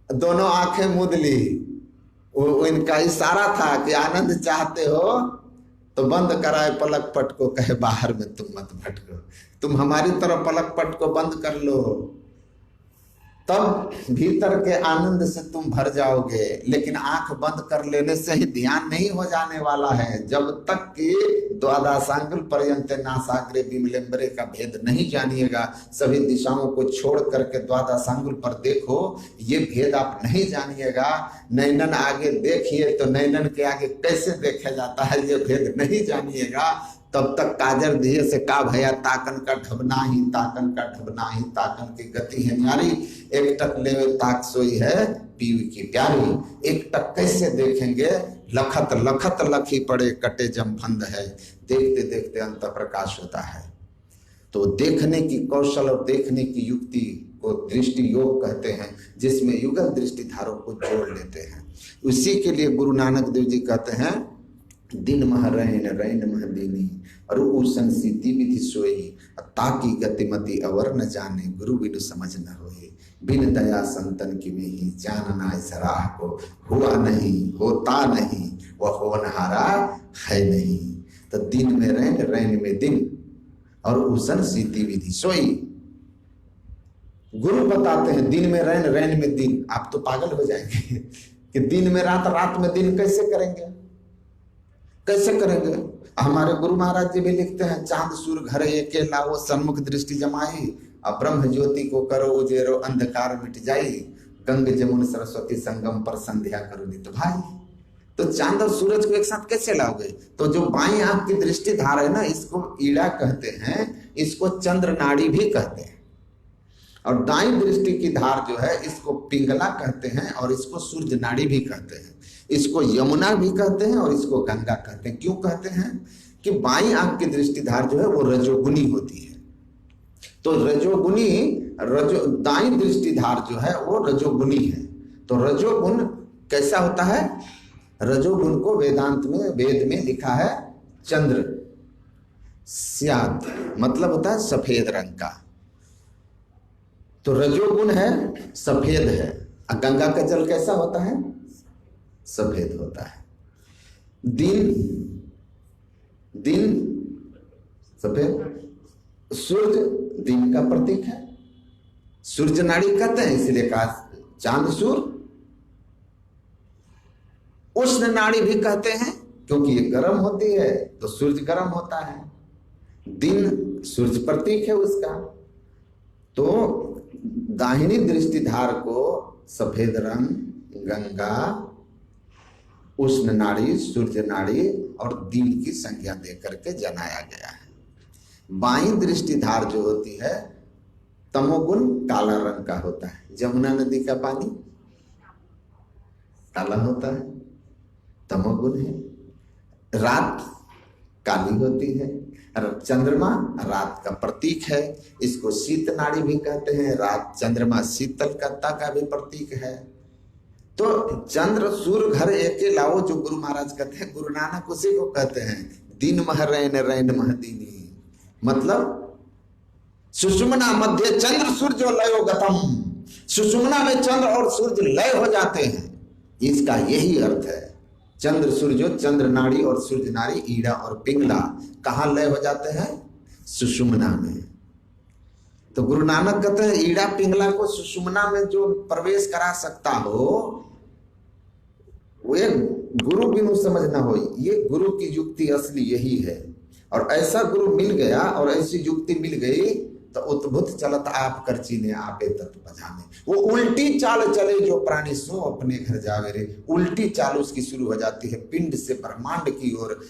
दोनों आंखें मूद ली। वो इनका इशारा था कि आनंद चाहते हो तो बंद कराए पलक पट को, कहे बाहर में तुम मत भटको, तुम हमारी तरफ पलक पट को बंद कर लो, तब भीतर के आनंद से तुम भर जाओगे। लेकिन आंख बंद कर लेने से ही ध्यान नहीं हो जाने वाला है। जब तक कि द्वादशांगुल पर्यंत नासाग्रे विमलेम्बरे का भेद नहीं जानिएगा, सभी दिशाओं को छोड़ करके द्वादशांगुल पर देखो, ये भेद आप नहीं जानिएगा। नैनन आगे देखिए तो नैनन के आगे कैसे देखा जाता है, ये भेद नहीं जानिएगा, तब तक काजर दिए से का भया ताकन का ढबना ही, ताकन का ढबना ही, ताकन की गति है न्यारी, एक टक लेवे ताक सोई है पीवी की प्यारी। एक टक कैसे देखेंगे, लखत लखत लखी पड़े कटे जम फंद है, देखते देखते अंत प्रकाश होता है। तो देखने की कौशल और देखने की युक्ति को दृष्टि योग कहते हैं, जिसमें युगल दृष्टि धारों को जोड़ लेते हैं। उसी के लिए गुरु नानक देव जी कहते हैं, दिन मह रैन रैन मह दीनी और उसन सीति विधि सोई, ताकि गतिमति अवर न जाने, गुरु बिनु समझ न होए, बिन दया संतन की में ही जानना इस राह को, हुआ नहीं होता नहीं वह होनहारा है नहीं। तो दिन में रैन रैन में दिन और उसन सीति विधि सोई। गुरु बताते हैं दिन में रैन रैन में दिन। आप तो पागल हो जाएंगे कि दिन में रात, रात में दिन कैसे करेंगे, कैसे करेंगे। हमारे गुरु महाराज जी भी लिखते हैं, चांद सूर्य घर एके लाओ, सन्मुख दृष्टि जमाई, अब ब्रह्म ज्योति को करो उजेरो, अंधकार मिट जाई, गंग जमुन सरस्वती संगम पर संध्या करो नित भाई। तो चांद और सूरज को एक साथ कैसे लाओगे। तो जो बाईं आंख की दृष्टि धार है ना, इसको ईड़ा कहते हैं, इसको चंद्र नाड़ी भी कहते हैं। और दाईं दृष्टि की धार जो है, इसको पिंगला कहते हैं और इसको सूर्य नाड़ी भी कहते हैं। इसको यमुना भी कहते हैं और इसको गंगा कहते हैं। क्यों कहते हैं कि बाईं आंख की दृष्टिधार जो है वो रजोगुनी होती है। तो रजोगुनी दाईं दृष्टिधार जो है वो रजोगुनी है। तो रजोगुण कैसा होता है, रजोगुण को वेदांत में, वेद में लिखा है चंद्र स्याद, मतलब होता है सफेद रंग का। तो रजोगुण है, सफेद है। गंगा का जल कैसा होता है, सफेद होता है। दिन सफेद, सूर्य दिन का प्रतीक है, सूर्य नाड़ी कहते हैं, इसलिए कहा चांद सूर्य। उष्ण नाड़ी भी कहते हैं क्योंकि ये गर्म होती है, तो सूर्य गर्म होता है। दिन सूर्य प्रतीक है उसका। तो दाहिनी दृष्टिधार को सफेद रंग, गंगा, उष्ण नाड़ी, सूर्य नाड़ी और दिन की संज्ञा देकर के जनाया गया है। बाईं दृष्टिधार जो होती है, तमोगुण काला रंग का होता है। जमुना नदी का पानी काला होता है, तमोगुण है। रात काली होती है, चंद्रमा रात का प्रतीक है, इसको शीत नाड़ी भी कहते हैं। रात चंद्रमा शीतलता का भी प्रतीक है। तो चंद्र सूर्य घर एके लाओ, जो गुरु महाराज कहते हैं, गुरु नानक उसी को कहते हैं दिन मह रैन रैन मह दीनी। मतलब सुषुम्ना मध्य चंद्र सूर्य लयो गतम, सुषुम्ना में चंद्र और सूर्य लय हो जाते हैं, इसका यही अर्थ है। चंद्र सूर्य, चंद्र नाड़ी और सूर्य नाड़ी, ईड़ा और पिंगला कहाँ लय हो जाते हैं, सुषुम्ना में। तो गुरु नानक कहते हैं ईड़ा पिंगला को सुषुम्ना में जो प्रवेश करा सकता हो, वो गुरु बिनु समझ ना हो। ये गुरु की युक्ति असली यही है। और ऐसा गुरु मिल गया और ऐसी युक्ति मिल गई तो उद्भुत चलत आप कर चीने आपे तत्व बजाने। वो उल्टी चाल चले जो प्राणी सो अपने घर जावे रे। उल्टी चाल उसकी शुरू हो जाती है पिंड से ब्रह्मांड की ओर,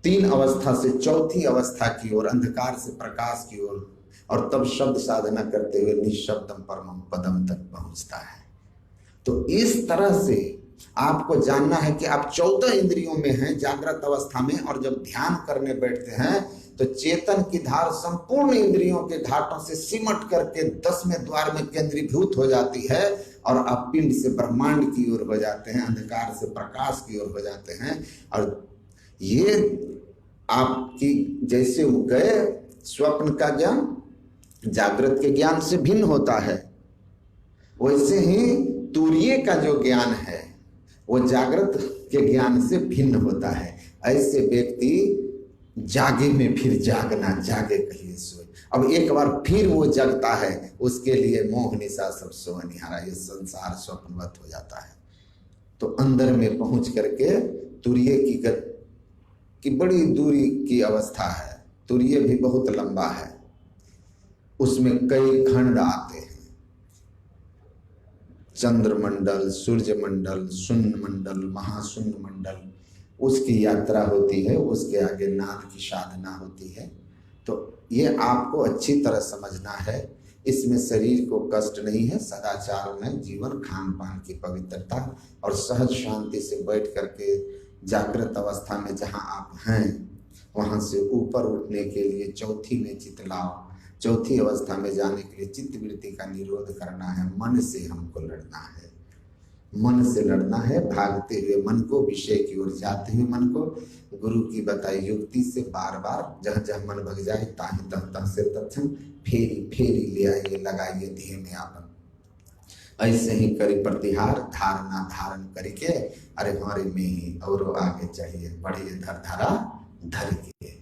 3 अवस्था से चौथी अवस्था की ओर, अंधकार से प्रकाश की ओर, और तब शब्द साधना करते हुए निःशब्दम परमम पदम तक पहुंचता है। तो इस तरह से आपको जानना है कि आप 14 इंद्रियों में हैं जागृत अवस्था में, और जब ध्यान करने बैठते हैं तो चेतन की धार संपूर्ण इंद्रियों के घाटों से सिमट करके 10वें द्वार में केंद्रीभूत हो जाती है और आप पिंड से ब्रह्मांड की ओर हो जाते हैं, अंधकार से प्रकाश की ओर हो जाते हैं। और ये आपकी जैसे गए स्वप्न का ज्ञान जागृत के ज्ञान से भिन्न होता है, वैसे ही तुरीय का जो ज्ञान है वो जागृत के ज्ञान से भिन्न होता है। ऐसे व्यक्ति जागे में फिर जागना, जागे कहिए सोए। अब एक बार फिर वो जगता है, उसके लिए मोह निशा सब सोनिहारा, ये संसार स्वप्नवत हो जाता है। तो अंदर में पहुंच करके तुरीय की बड़ी दूरी की अवस्था है। तुरीय भी बहुत लंबा है, उसमें कई खंड आते हैं, चंद्रमंडल, सूर्य मंडल, शून्य मंडल, महाशून्य मंडल, उसकी यात्रा होती है। उसके आगे नाद की साधना होती है। तो ये आपको अच्छी तरह समझना है। इसमें शरीर को कष्ट नहीं है, सदाचार में जीवन, खान पान की पवित्रता और सहज शांति से बैठ करके जागृत अवस्था में जहाँ आप हैं वहाँ से ऊपर उठने के लिए चौथी में चितलाओ, चौथी अवस्था में जाने के लिए चित्तवृत्ति का निरोध करना है। मन से हमको लड़ना है, मन से लड़ना है। भागते हुए मन को, विषय की ओर जाते हुए मन को गुरु की बताई युक्ति से बार बार जहाँ जहाँ मन भग जाए ताहि तह तह से तत्क्षण फेरी फेरी ले आइए, लगाइए ध्येय में आपन। ऐसे ही करी प्रतिहार, धारणा धारण करके अरे हमारे में ही और आगे चाहिए, बढ़िए धर धरा धर के।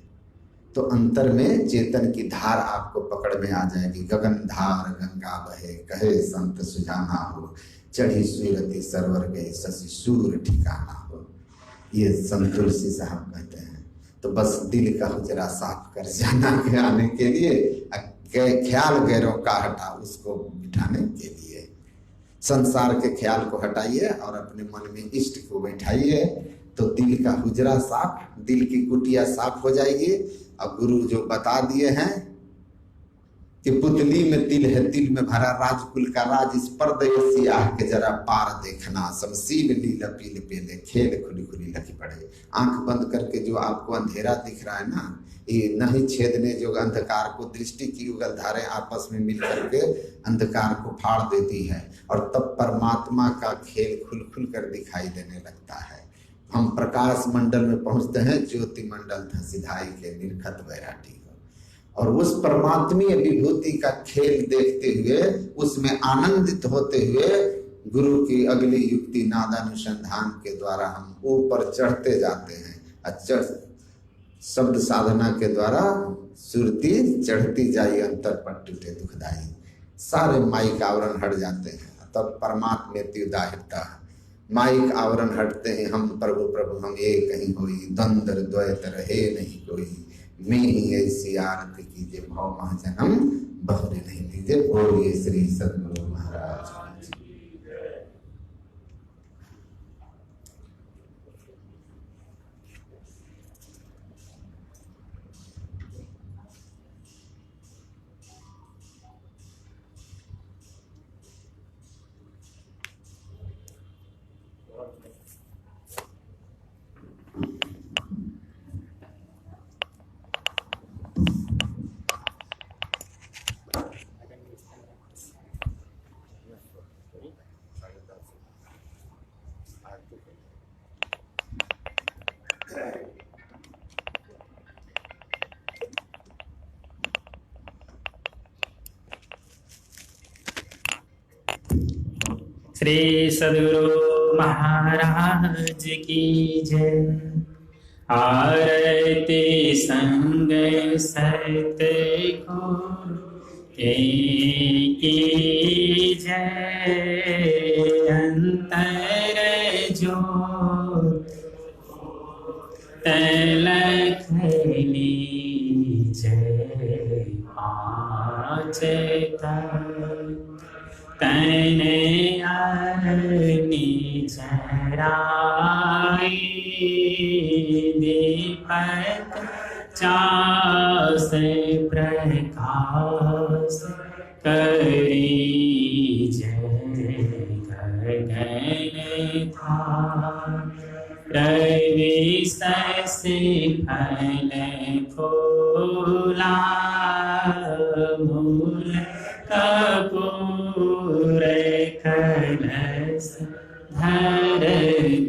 तो अंतर में चेतन की धार आपको पकड़ में आ जाएगी। गगन धार गंगा बहे, कहे संत सुजाना हो, चढ़ी सूरति सरवर गए, शशि सूर ठिकाना हो। ये संत तुलसी साहब कहते हैं। तो बस दिल का हुजरा साफ कर जाना के आने के लिए, ख्याल गैरों का हटा उसको बिठाने के लिए। संसार के ख्याल को हटाइए और अपने मन में इष्ट को बैठाइए, तो दिल का हुजरा साफ, दिल की कुटिया साफ हो जाएगी। अब गुरु जो बता दिए हैं कि पुतली में तिल है, तिल में भरा राजकुल का राज, इस परदेसी आह के जरा पार देखना, समसील लीला पील पेले, खेल खुली खुली लगी पड़े। आंख बंद करके जो आपको अंधेरा दिख रहा है ना, ये नहीं छेदने जो अंधकार को, दृष्टि की युगल धारें आपस में मिल करके अंधकार को फाड़ देती है और तब परमात्मा का खेल खुल खुल कर दिखाई देने लगता है। हम प्रकाश मंडल में पहुंचते हैं, ज्योति मंडल था सिधाई के निरखत वैराटी हो, और उस परमात्मीय विभूति का खेल देखते हुए, उसमें आनंदित होते हुए गुरु की अगली युक्ति नादानुसंधान के द्वारा हम ऊपर चढ़ते जाते हैं। शब्द साधना के द्वारा सुरती चढ़ती जाई, अंतर पर टूटे दुखदाई, सारे माइक आवरण हट जाते हैं। तब परमात्मा त्युदाहिता, माइक आवरण हटते हैं। हम प्रभु प्रभु हम एक कहीं होई, द्वंद्व द्वैत रहे नहीं कोई, मैं ही ऐसी आरती कीजिए, भव महाजनम बहुरे नहीं लीजिए। बोलिए श्री सद्गुरु महाराज। श्री सद्गुरु महाराज की जय। आरती संग सत्य गुरु की जय। अंतर जो तलखनी जय पाँच तने अग्नि जराई, दीपक चास प्रकाश करी जय। गगन था रवि से फल फूला मूल कपूर कलश धर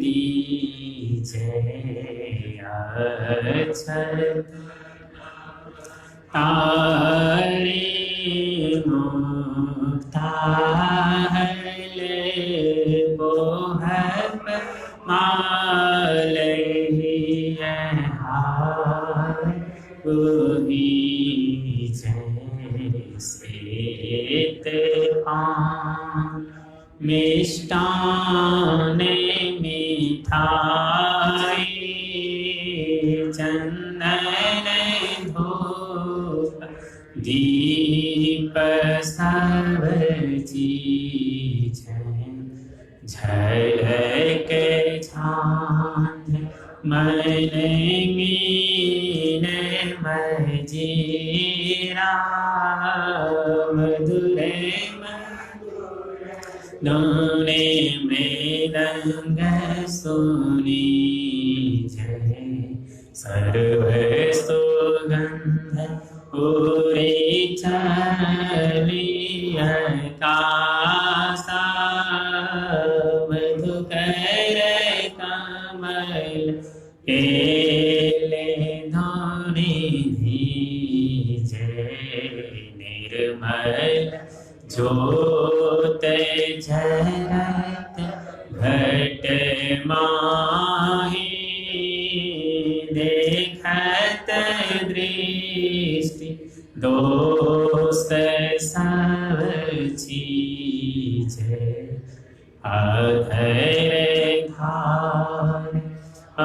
दीजे अक्षत तारे मुक्ता हले बोहप माल हार बुही जैसे पान मिष्टान मिठाई चंदन धूप दीप सब चीज झलक झांझ मन मीन मजीरा मधुर दोने मृदंग सुनी जय सर्व सुगंध पूरी चलिया कासा मधुकर कमल केले धोनी धीजे निर्मल ज्योत झरत घट माही देखत दृष्टि दोस्त सब चीज अधर धार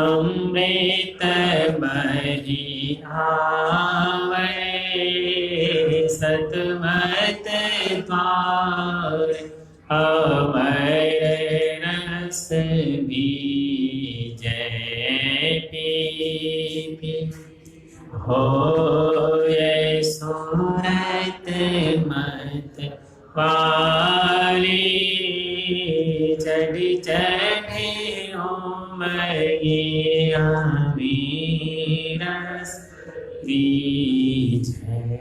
अमृत बही आवे सतमत द्वार अमर रस बीजय पी हो ये सूरत मत वाली चढ़ चढ़े ओमगी अमीरस बीजय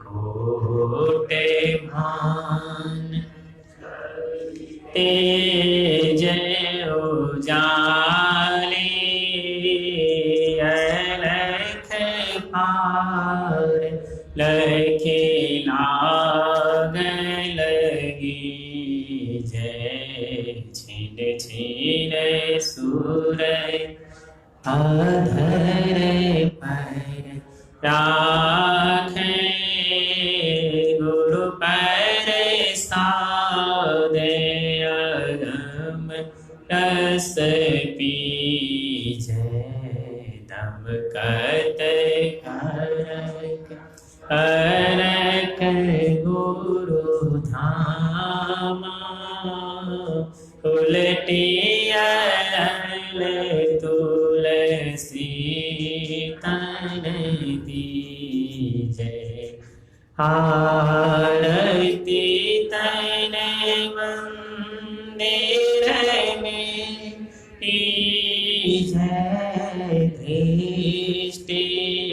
कोटे भान तेज उजाले अलख पार लखे लाग लगी जय छिन छिन सूरय अधर पर राखे गुरु पर सादे अगम रस पीजे दम कत करक गुरु धामा उलटिया तुलसी तन दीजे आरती तन मंदिर में जय दृष्टि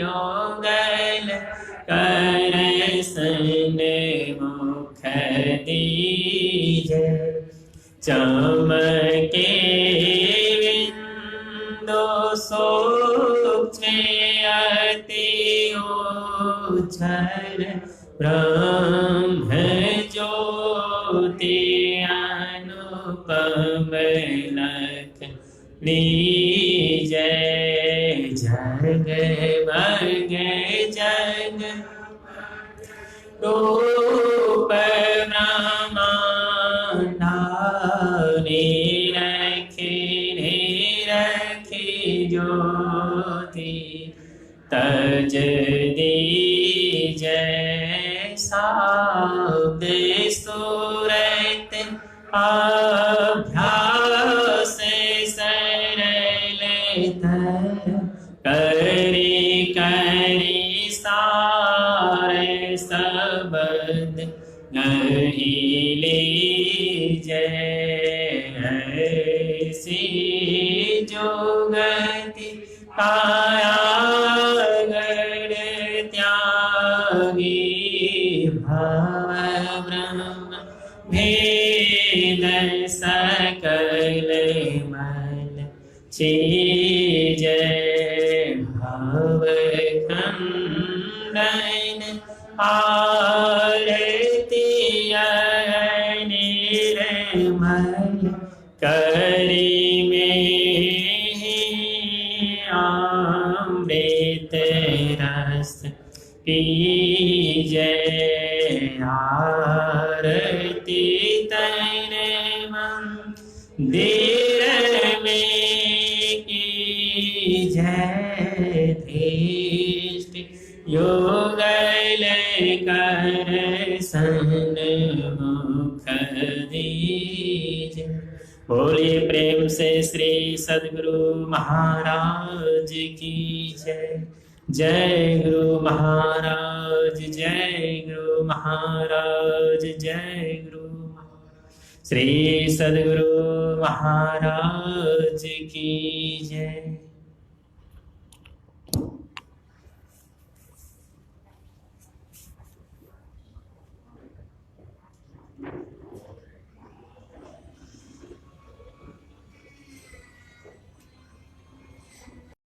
योगल कर सन मुख दीजे चमके विंदो सूक्ष्म अति उज्जल ब्रह्म ज्योति अनुपम लख नीजय जग भग जग रूप रखे ज्योति तज दीजय साब्द सूरत अभ्यास सरल करी करी सारे सबद गही जय सी जो गति काया गण त्यागी भव ब्रह्म भेद सकल मल चीज भव खंडन आरती निर्मल करी में अमृत रस पीजे आरती तेरे मंदिर में की जय दृष्टि योगल कर सन मुख दीज। बोलिए प्रेम से श्री सद्गुरु महाराज की जय। जय गुरु महाराज, जय गुरु महाराज, जय गुरु महाराज। श्री सद्गुरु महाराज की जय।